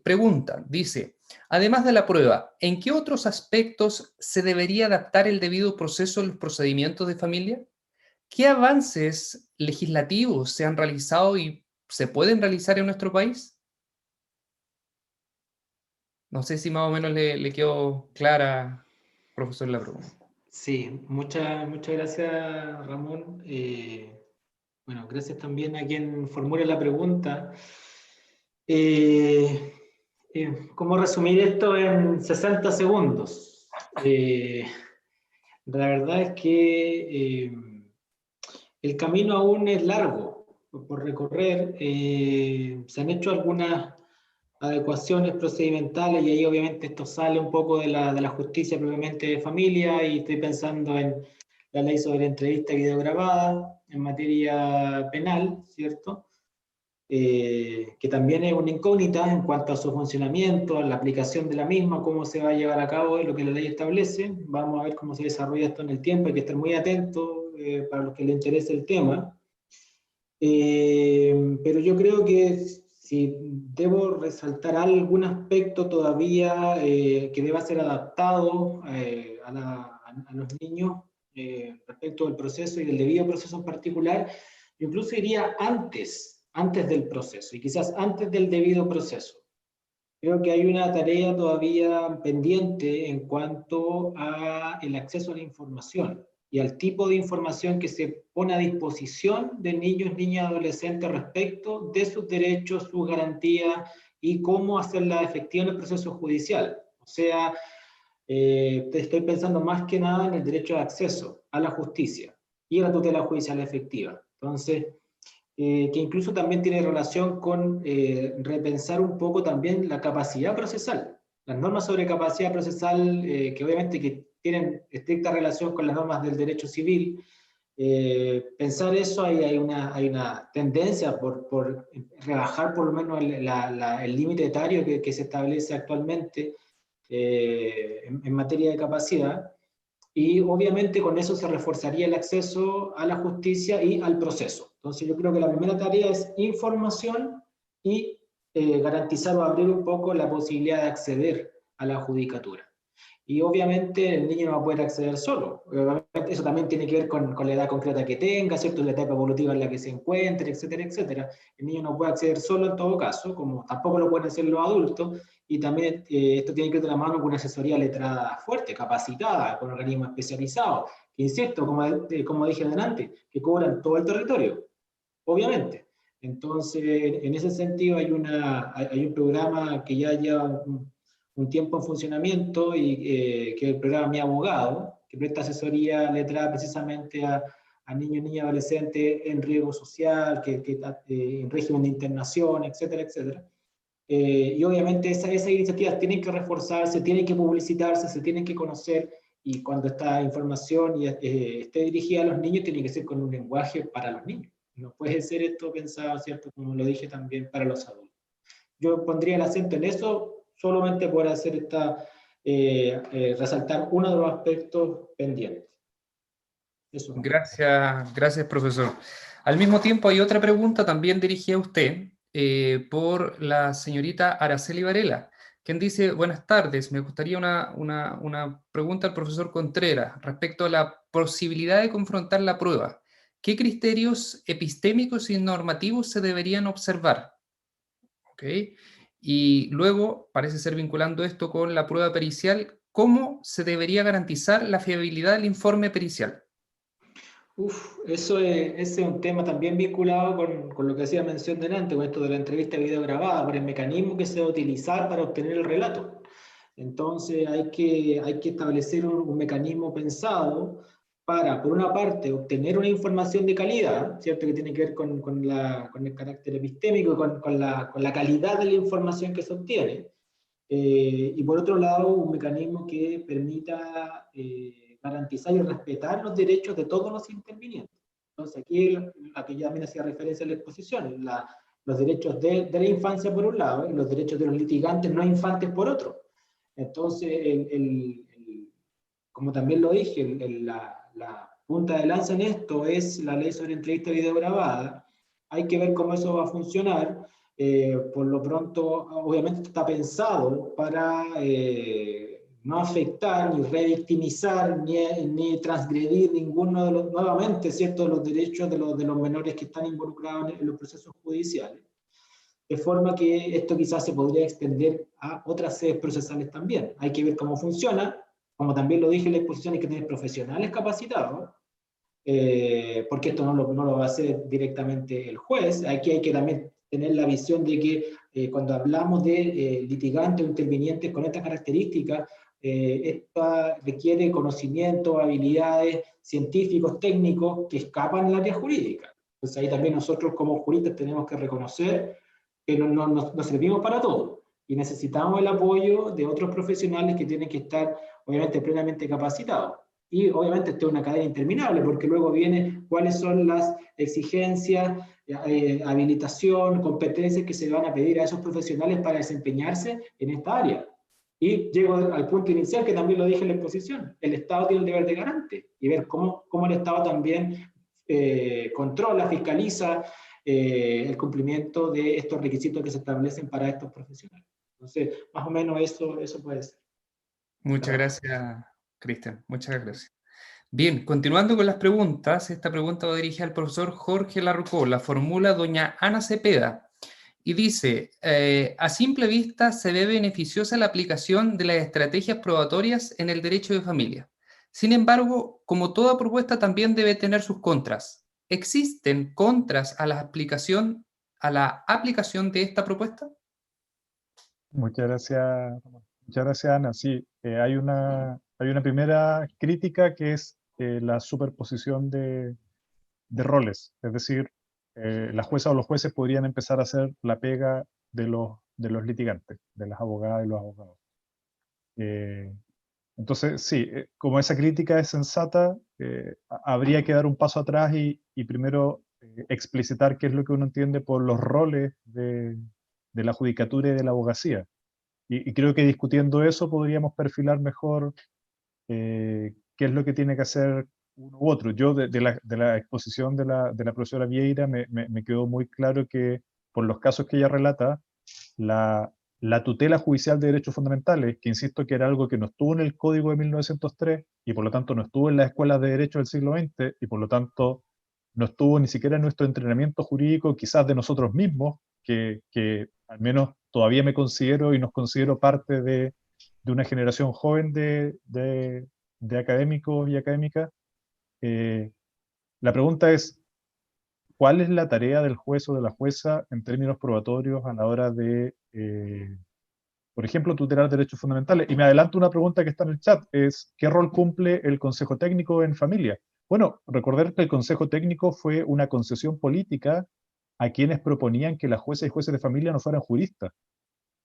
Speaker 1: Pregunta, dice, además de la prueba, ¿en qué otros aspectos se debería adaptar el debido proceso en los procedimientos de familia? ¿Qué avances legislativos se han realizado y se pueden realizar en nuestro país? No sé si más o menos le quedó clara, profesor, la pregunta.
Speaker 3: Sí, muchas gracias, Ramón. Bueno, gracias también a quien formule la pregunta. ¿Cómo resumir esto en 60 segundos? La verdad es que el camino aún es largo por recorrer. Se han hecho algunas adecuaciones procedimentales y ahí obviamente esto sale un poco de la justicia propiamente de familia y estoy pensando en la ley sobre entrevista y videograbada en materia penal, ¿cierto? Que también es una incógnita en cuanto a su funcionamiento, a la aplicación de la misma, cómo se va a llevar a cabo lo que la ley establece. Vamos a ver cómo se desarrolla esto en el tiempo, hay que estar muy atentos para los que les interese el tema. Pero yo creo que si debo resaltar algún aspecto todavía que deba ser adaptado a los niños respecto del proceso y del debido proceso en particular, yo incluso iría antes del proceso y quizás antes del debido proceso. Creo que hay una tarea todavía pendiente en cuanto al acceso a la información y al tipo de información que se pone a disposición de niños, niñas y adolescentes respecto de sus derechos, sus garantías y cómo hacerla efectiva en el proceso judicial. O sea, estoy pensando más que nada en el derecho de acceso a la justicia y a la tutela judicial efectiva. Entonces, que incluso también tiene relación con repensar un poco también la capacidad procesal. Las normas sobre capacidad procesal, que obviamente que tienen estricta relación con las normas del derecho civil, pensar eso, hay una tendencia por rebajar por lo menos el límite etario que se establece actualmente en materia de capacidad, y obviamente con eso se reforzaría el acceso a la justicia y al proceso. Entonces yo creo que la primera tarea es información y garantizar o abrir un poco la posibilidad de acceder a la judicatura. Y obviamente el niño no va a poder acceder solo. Obviamente eso también tiene que ver con la edad concreta que tenga, ¿cierto? La etapa evolutiva en la que se encuentre, etcétera, etcétera. El niño no puede acceder solo en todo caso, como tampoco lo pueden hacer los adultos, y también esto tiene que ir de la mano con una asesoría letrada fuerte, capacitada, con organismos especializados, que insisto, como dije adelante, que cubran todo el territorio, obviamente. Entonces, en ese sentido hay un programa que ya lleva un tiempo en funcionamiento y que es el programa Mi Abogado, que presta asesoría letrada precisamente a niños, niñas, adolescentes en riesgo social, en régimen de internación, etcétera, etcétera. Y obviamente esas iniciativas tienen que reforzarse, tienen que publicitarse, se tienen que conocer, y cuando esta información esté dirigida a los niños, tiene que ser con un lenguaje para los niños. No puede ser esto pensado, ¿cierto? Como lo dije también, para los adultos. Yo pondría el acento en eso, solamente por hacer resaltar uno de los aspectos pendientes. Eso.
Speaker 1: Gracias, profesor. Al mismo tiempo, hay otra pregunta también dirigida a usted por la señorita Araceli Varela, quien dice: buenas tardes, me gustaría una pregunta al profesor Contreras respecto a la posibilidad de confrontar la prueba. ¿Qué criterios epistémicos y normativos se deberían observar? ¿Okay? Y luego, parece ser vinculando esto con la prueba pericial, ¿cómo se debería garantizar la fiabilidad del informe pericial?
Speaker 3: Ese es un tema también vinculado con lo que hacía mención delante, con esto de la entrevista video grabada, por el mecanismo que se va a utilizar para obtener el relato. Entonces hay que establecer un mecanismo pensado para, por una parte, obtener una información de calidad, ¿cierto? Que tiene que ver con el carácter epistémico, con la calidad de la información que se obtiene. Y por otro lado, un mecanismo que permita garantizar y respetar los derechos de todos los intervinientes. Entonces, aquí a que ya también hacía referencia en la exposición, los derechos de la infancia por un lado y los derechos de los litigantes no infantes por otro. Entonces, como también lo dije, la punta de lanza en esto es la ley sobre entrevista video grabada. Hay que ver cómo eso va a funcionar. Por lo pronto, obviamente está pensado para no afectar, ni revictimizar, ni transgredir ninguno de los, nuevamente, ¿cierto?, los derechos de los menores que están involucrados en los procesos judiciales. De forma que esto quizás se podría extender a otras sedes procesales también. Hay que ver cómo funciona. Como también lo dije en la exposición, hay que tener profesionales capacitados, porque esto no lo va a hacer directamente el juez. Aquí hay que también tener la visión de que cuando hablamos de litigantes o intervinientes con estas características, esta requiere conocimientos, habilidades científicos, técnicos que escapan del área jurídica. Entonces ahí también nosotros como juristas tenemos que reconocer que no servimos para todo y necesitamos el apoyo de otros profesionales que tienen que estar obviamente plenamente capacitados. Y obviamente esto es una cadena interminable, porque luego viene cuáles son las exigencias, habilitación, competencias que se van a pedir a esos profesionales para desempeñarse en esta área. Y llego al punto inicial que también lo dije en la exposición: el Estado tiene el deber de garante, y ver cómo el Estado también controla, fiscaliza el cumplimiento de estos requisitos que se establecen para estos profesionales. Entonces, más o menos eso puede ser.
Speaker 1: Muchas gracias, Cristian. Muchas gracias. Bien, continuando con las preguntas, esta pregunta va dirigida al profesor Jorge Larrucó, la formula doña Ana Cepeda, y dice: a simple vista se ve beneficiosa la aplicación de las estrategias probatorias en el derecho de familia. Sin embargo, como toda propuesta también debe tener sus contras. ¿Existen contras a la aplicación de esta propuesta?
Speaker 4: Muchas gracias, Ana. Sí, hay una primera crítica que es la superposición de roles. Es decir, la jueza o los jueces podrían empezar a hacer la pega de los litigantes, de las abogadas y los abogados. Entonces, sí, como esa crítica es sensata, habría que dar un paso atrás y primero explicitar qué es lo que uno entiende por los roles de la judicatura y de la abogacía. Y creo que discutiendo eso podríamos perfilar mejor qué es lo que tiene que hacer uno u otro. Yo de la exposición de la profesora Vieira me quedó muy claro que por los casos que ella relata, la tutela judicial de derechos fundamentales, que insisto que era algo que no estuvo en el Código de 1903 y por lo tanto no estuvo en las escuelas de derecho del siglo XX y por lo tanto no estuvo ni siquiera en nuestro entrenamiento jurídico, quizás de nosotros mismos, que al menos todavía me considero y nos considero parte de una generación joven de académicos y académicas. La pregunta es: ¿cuál es la tarea del juez o de la jueza en términos probatorios a la hora de, por ejemplo, tutelar derechos fundamentales? Y me adelanto una pregunta que está en el chat, es ¿qué rol cumple el Consejo Técnico en familia? Bueno, recordar que el Consejo Técnico fue una concesión política a quienes proponían que las jueces y jueces de familia no fueran juristas.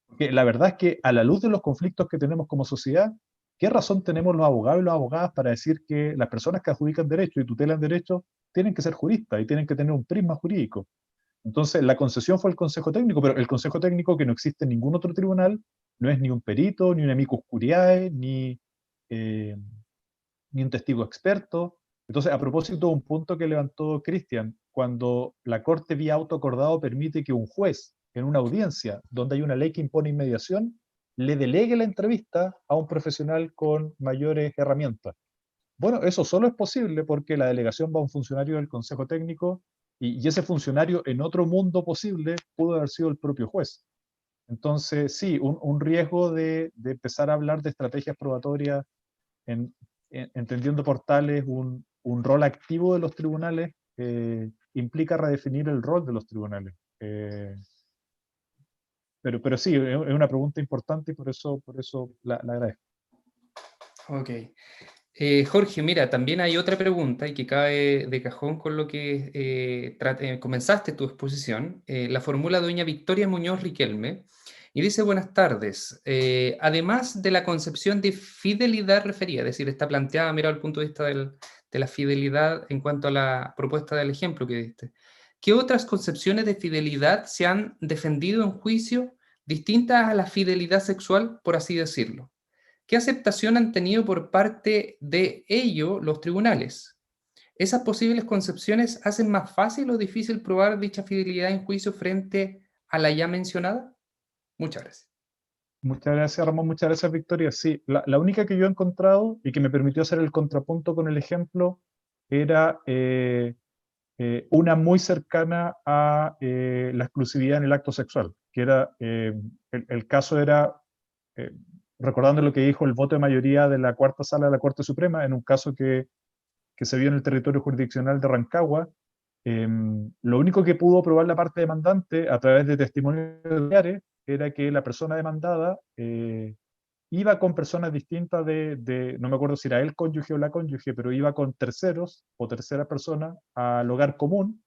Speaker 4: Porque la verdad es que a la luz de los conflictos que tenemos como sociedad, ¿qué razón tenemos los abogados y las abogadas para decir que las personas que adjudican derechos y tutelan derechos tienen que ser juristas y tienen que tener un prisma jurídico? Entonces, la concesión fue el Consejo Técnico, pero el Consejo Técnico, que no existe en ningún otro tribunal, no es ni un perito, ni un amicus curiae, ni un testigo experto. Entonces, a propósito de un punto que levantó Cristian, cuando la Corte vía auto acordado permite que un juez, en una audiencia donde hay una ley que impone inmediación, le delegue la entrevista a un profesional con mayores herramientas. Bueno, eso solo es posible porque la delegación va a un funcionario del Consejo Técnico y ese funcionario en otro mundo posible pudo haber sido el propio juez. Entonces, sí, un riesgo de empezar a hablar de estrategias probatorias entendiendo por tales un rol activo de los tribunales, implica redefinir el rol de los tribunales. Pero sí, es una pregunta importante y por eso la agradezco.
Speaker 1: Ok. Jorge, mira, también hay otra pregunta y que cae de cajón con lo que comenzaste tu exposición. La formula doña Victoria Muñoz Riquelme y dice: buenas tardes. Además de la concepción de fidelidad referida, es decir, está planteada, mira, al punto de vista de la fidelidad en cuanto a la propuesta del ejemplo que diste, ¿qué otras concepciones de fidelidad se han defendido en juicio distintas a la fidelidad sexual, por así decirlo? ¿Qué aceptación han tenido por parte de ello los tribunales? ¿Esas posibles concepciones hacen más fácil o difícil probar dicha fidelidad en juicio frente a la ya mencionada? Muchas gracias.
Speaker 4: Muchas gracias, Ramón. Muchas gracias, Victoria. Sí, la única que yo he encontrado y que me permitió hacer el contrapunto con el ejemplo era una muy cercana a la exclusividad en el acto sexual, que era, el caso era, eh, recordando lo que dijo el voto de mayoría de la cuarta sala de la Corte Suprema, en un caso que se vio en el territorio jurisdiccional de Rancagua, lo único que pudo probar la parte demandante a través de testimonios familiares era que la persona demandada iba con personas distintas no me acuerdo si era el cónyuge o la cónyuge, pero iba con terceros o tercera persona al hogar común,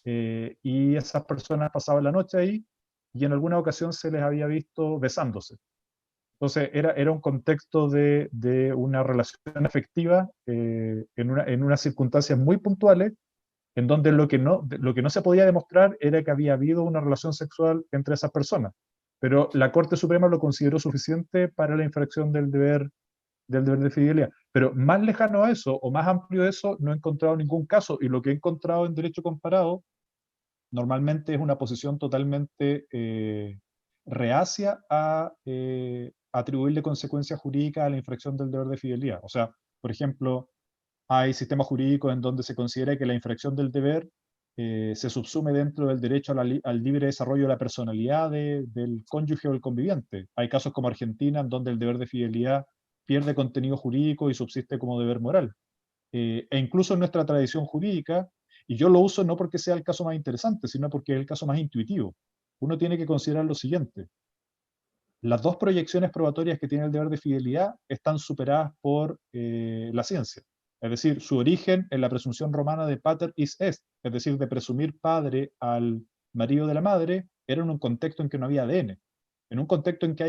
Speaker 4: y esas personas pasaban la noche ahí y en alguna ocasión se les había visto besándose. Entonces era un contexto de una relación afectiva en unas circunstancias muy puntuales, en donde lo que no se podía demostrar era que había habido una relación sexual entre esas personas. Pero la Corte Suprema lo consideró suficiente para la infracción del deber de fidelidad. Pero más lejano a eso, o más amplio de eso, no he encontrado ningún caso, y lo que he encontrado en derecho comparado normalmente es una posición totalmente reacia a atribuirle consecuencias jurídicas a la infracción del deber de fidelidad. O sea, por ejemplo, hay sistemas jurídicos en donde se considera que la infracción del deber se subsume dentro del derecho al libre desarrollo de la personalidad del cónyuge o del conviviente. Hay casos como Argentina, en donde el deber de fidelidad pierde contenido jurídico y subsiste como deber moral. E incluso en nuestra tradición jurídica, y yo lo uso no porque sea el caso más interesante, sino porque es el caso más intuitivo. Uno tiene que considerar lo siguiente: las dos proyecciones probatorias que tiene el deber de fidelidad están superadas por la ciencia. Es decir, su origen en la presunción romana de pater is est, es decir, de presumir padre al marido de la madre, era en un contexto en que no había ADN. En un contexto en que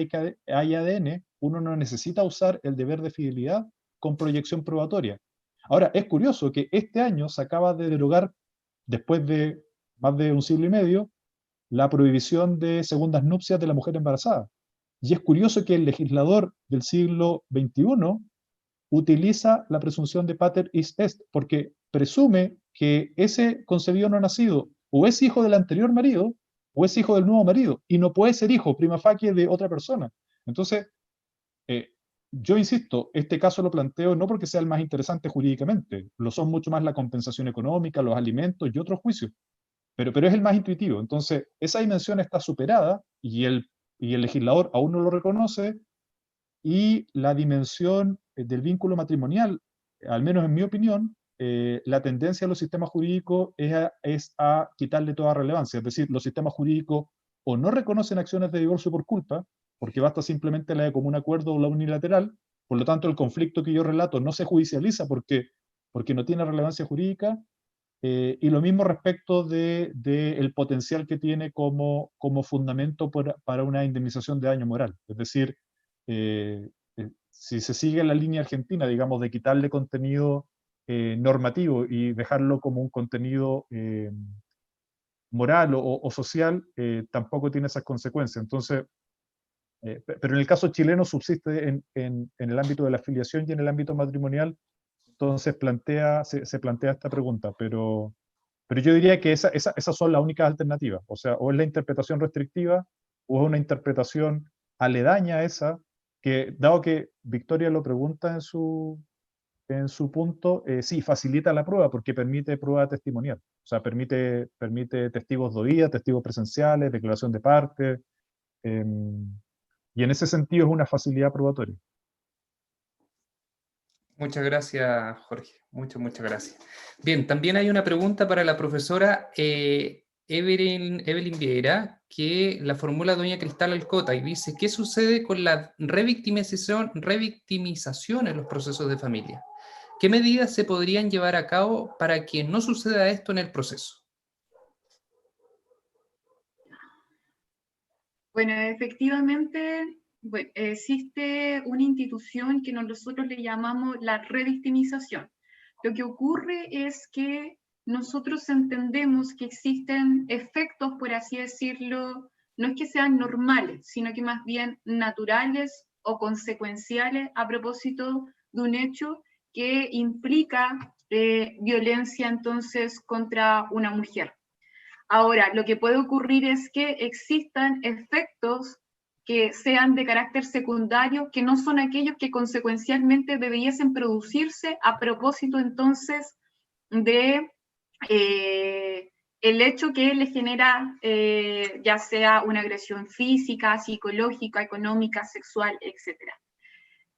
Speaker 4: hay ADN, uno no necesita usar el deber de fidelidad con proyección probatoria. Ahora, es curioso que este año se acaba de derogar, después de más de un siglo y medio, la prohibición de segundas nupcias de la mujer embarazada. Y es curioso que el legislador del siglo XXI utiliza la presunción de pater is est, porque presume que ese concebido no nacido o es hijo del anterior marido o es hijo del nuevo marido, y no puede ser hijo prima facie de otra persona. Entonces, yo insisto, este caso lo planteo no porque sea el más interesante jurídicamente, lo son mucho más la compensación económica, los alimentos y otros juicios, pero es el más intuitivo. Entonces, esa dimensión está superada y el legislador aún no lo reconoce, y la dimensión del vínculo matrimonial, al menos en mi opinión, la tendencia de los sistemas jurídicos es a quitarle toda relevancia. Es decir, los sistemas jurídicos o no reconocen acciones de divorcio por culpa, porque basta simplemente la de común acuerdo o la unilateral. Por lo tanto, el conflicto que yo relato no se judicializa porque no tiene relevancia jurídica. Y lo mismo respecto el potencial que tiene como fundamento para una indemnización de daño moral. Es decir, si se sigue la línea argentina, digamos, de quitarle contenido normativo y dejarlo como un contenido moral o social, tampoco tiene esas consecuencias. Entonces, Pero en el caso chileno subsiste en el ámbito de la filiación y en el ámbito matrimonial, entonces se plantea esta pregunta, pero yo diría que esas son las únicas alternativas, o sea, o es la interpretación restrictiva, o es una interpretación aledaña a esa, que dado que Victoria lo pregunta en su punto, sí, facilita la prueba porque permite prueba testimonial, o sea, permite testigos de oída, testigos presenciales, declaración de parte, y en ese sentido es una facilidad probatoria.
Speaker 1: Muchas gracias, Jorge. Muchas gracias. Bien, también hay una pregunta para la profesora Evelyn Vieira, que la formula doña Cristal Alcota y dice, ¿qué sucede con la revictimización en los procesos de familia? ¿Qué medidas se podrían llevar a cabo para que no suceda esto en el proceso?
Speaker 5: Bueno, efectivamente, existe una institución que nosotros le llamamos la revictimización. Lo que ocurre es que nosotros entendemos que existen efectos, por así decirlo, no es que sean normales, sino que más bien naturales o consecuenciales a propósito de un hecho que implica violencia entonces contra una mujer. Ahora, lo que puede ocurrir es que existan efectos que sean de carácter secundario, que no son aquellos que consecuencialmente debiesen producirse a propósito entonces de el hecho que le genera ya sea una agresión física, psicológica, económica, sexual, etc.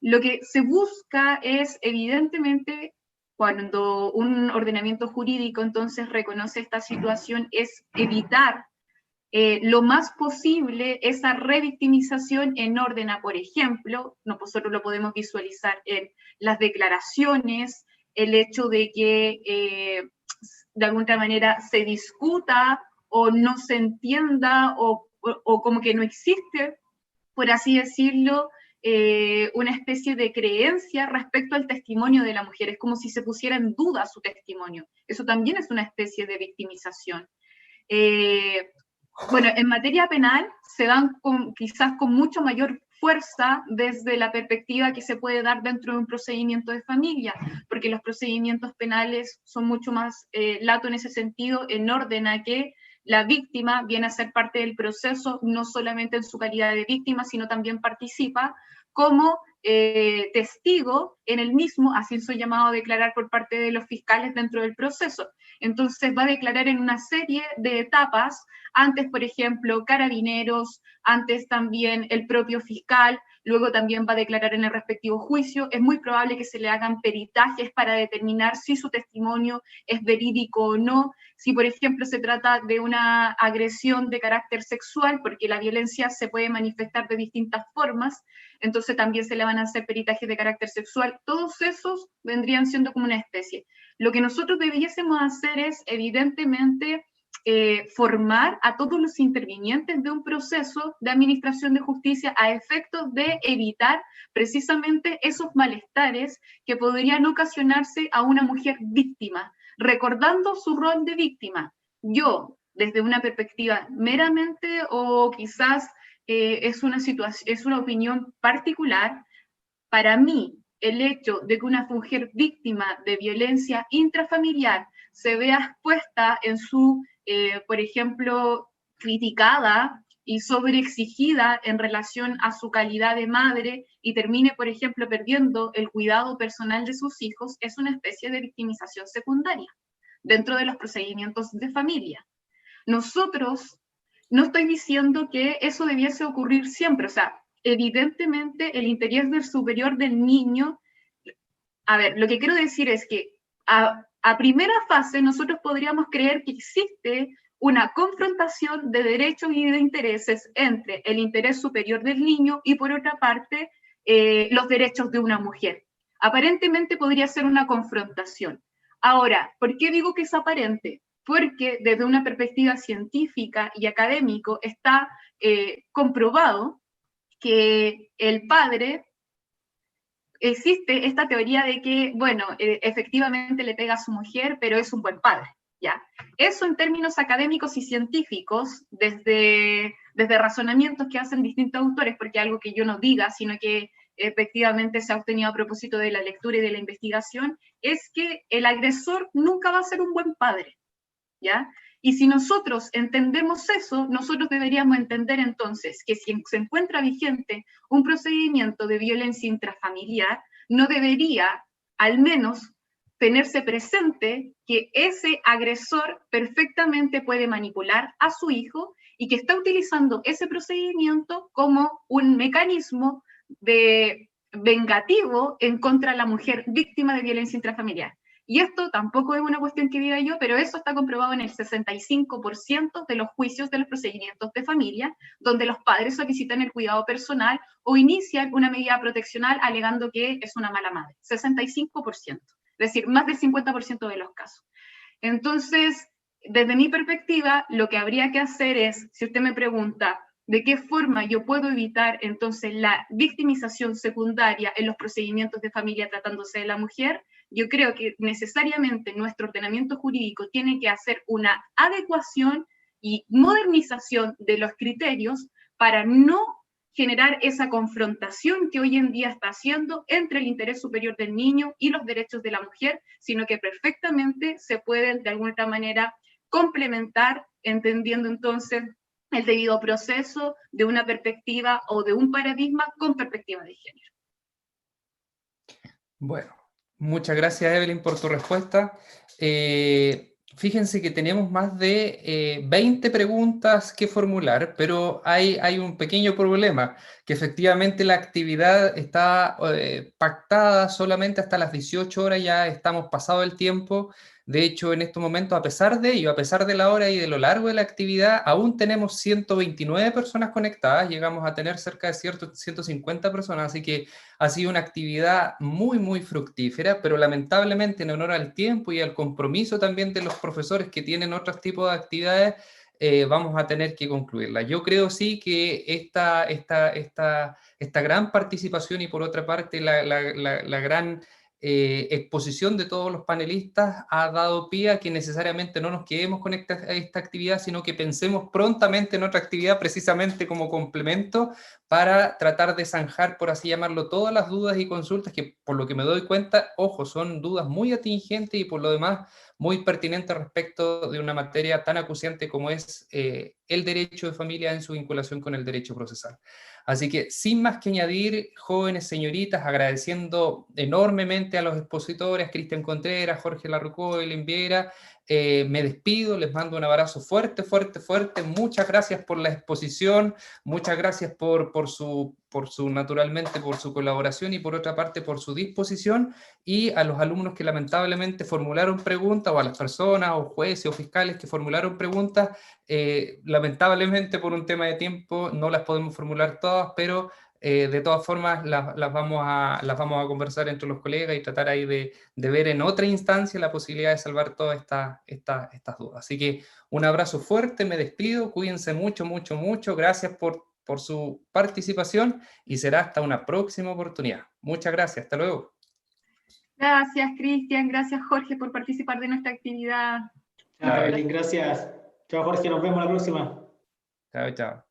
Speaker 5: Lo que se busca es evidentemente cuando un ordenamiento jurídico entonces reconoce esta situación es evitar lo más posible esa revictimización en orden a, por ejemplo, nosotros lo podemos visualizar en las declaraciones, el hecho de que de alguna manera se discuta o no se entienda o como que no existe, por así decirlo, una especie de creencia respecto al testimonio de la mujer. Es como si se pusiera en duda su testimonio. Eso también es una especie de victimización. Bueno, en materia penal se dan quizás con mucho mayor fuerza desde la perspectiva que se puede dar dentro de un procedimiento de familia, porque los procedimientos penales son mucho más lato en ese sentido, en orden a que la víctima viene a ser parte del proceso, no solamente en su calidad de víctima, sino también participa como testigo en el mismo, así soy llamado a declarar por parte de los fiscales dentro del proceso. Entonces va a declarar en una serie de etapas, antes, por ejemplo, carabineros, antes también el propio fiscal, luego también va a declarar en el respectivo juicio. Es muy probable que se le hagan peritajes para determinar si su testimonio es verídico o no, si por ejemplo se trata de una agresión de carácter sexual, porque la violencia se puede manifestar de distintas formas, entonces también se le van a hacer peritajes de carácter sexual. Todos esos vendrían siendo como una especie. Lo que nosotros debiésemos hacer es, evidentemente, formar a todos los intervinientes de un proceso de administración de justicia a efectos de evitar precisamente esos malestares que podrían ocasionarse a una mujer víctima, recordando su rol de víctima. Yo, desde una perspectiva meramente o quizás es una opinión particular, para mí, el hecho de que una mujer víctima de violencia intrafamiliar se vea expuesta en su, por ejemplo, criticada y sobreexigida en relación a su calidad de madre y termine, por ejemplo, perdiendo el cuidado personal de sus hijos, es una especie de victimización secundaria dentro de los procedimientos de familia. Nosotros, no estoy diciendo que eso debiese ocurrir siempre, o sea, evidentemente el interés del superior del niño, a ver, lo que quiero decir es que a primera fase nosotros podríamos creer que existe una confrontación de derechos y de intereses entre el interés superior del niño y por otra parte los derechos de una mujer. Aparentemente podría ser una confrontación. Ahora, ¿por qué digo que es aparente? Porque desde una perspectiva científica y académico está comprobado que el padre, existe esta teoría de que, bueno, efectivamente le pega a su mujer, pero es un buen padre, ¿ya? Eso en términos académicos y científicos, desde razonamientos que hacen distintos autores, porque algo que yo no diga, sino que efectivamente se ha obtenido a propósito de la lectura y de la investigación, es que el agresor nunca va a ser un buen padre, ¿ya? Y si nosotros entendemos eso, nosotros deberíamos entender entonces que si se encuentra vigente un procedimiento de violencia intrafamiliar, no debería, al menos, tenerse presente que ese agresor perfectamente puede manipular a su hijo y que está utilizando ese procedimiento como un mecanismo vengativo en contra de la mujer víctima de violencia intrafamiliar. Y esto tampoco es una cuestión que diga yo, pero eso está comprobado en el 65% de los juicios de los procedimientos de familia, donde los padres solicitan el cuidado personal o inician una medida proteccional alegando que es una mala madre. 65%. Es decir, más del 50% de los casos. Entonces, desde mi perspectiva, lo que habría que hacer es, si usted me pregunta, ¿de qué forma yo puedo evitar entonces la victimización secundaria en los procedimientos de familia tratándose de la mujer? Yo creo que necesariamente nuestro ordenamiento jurídico tiene que hacer una adecuación y modernización de los criterios para no generar esa confrontación que hoy en día está haciendo entre el interés superior del niño y los derechos de la mujer, sino que perfectamente se pueden de alguna otra manera complementar, entendiendo entonces el debido proceso de una perspectiva o de un paradigma con perspectiva de género.
Speaker 1: Bueno, muchas gracias, Evelyn, por tu respuesta. Fíjense que tenemos más de 20 preguntas que formular, pero hay un pequeño problema, que efectivamente la actividad está pactada solamente hasta las 18 horas, ya estamos pasado el tiempo. De hecho, en estos momentos, a pesar de ello, a pesar de la hora y de lo largo de la actividad, aún tenemos 129 personas conectadas, llegamos a tener cerca de 150 personas, así que ha sido una actividad muy, muy fructífera, pero lamentablemente en honor al tiempo y al compromiso también de los profesores que tienen otros tipos de actividades, vamos a tener que concluirla. Yo creo sí que esta gran participación y por otra parte la gran exposición de todos los panelistas ha dado pie a que necesariamente no nos quedemos con esta actividad, sino que pensemos prontamente en otra actividad precisamente como complemento para tratar de zanjar, por así llamarlo, todas las dudas y consultas que, por lo que me doy cuenta, ojo, son dudas muy atingentes y por lo demás muy pertinentes respecto de una materia tan acuciante como es el derecho de familia en su vinculación con el derecho procesal. Así que, sin más que añadir, jóvenes señoritas, agradeciendo enormemente a los expositores, Cristian Contreras, Jorge Larrucó, Ellen Viera, me despido, les mando un abrazo fuerte, fuerte, fuerte. Muchas gracias por la exposición, muchas gracias naturalmente, por su colaboración y por otra parte por su disposición, y a los alumnos que lamentablemente formularon preguntas, o a las personas, o jueces o fiscales que formularon preguntas, lamentablemente por un tema de tiempo no las podemos formular todas, pero de todas formas las vamos a conversar entre los colegas y tratar ahí de ver en otra instancia la posibilidad de salvar todas estas dudas. Así que un abrazo fuerte, me despido, cuídense mucho, mucho, mucho, gracias por su participación y será hasta una próxima oportunidad. Muchas gracias, hasta luego.
Speaker 5: Gracias, Cristian, gracias, Jorge, por participar de nuestra actividad.
Speaker 3: Chao, Evelyn, gracias. Chao, Jorge, nos vemos la próxima.
Speaker 1: Chao, chao.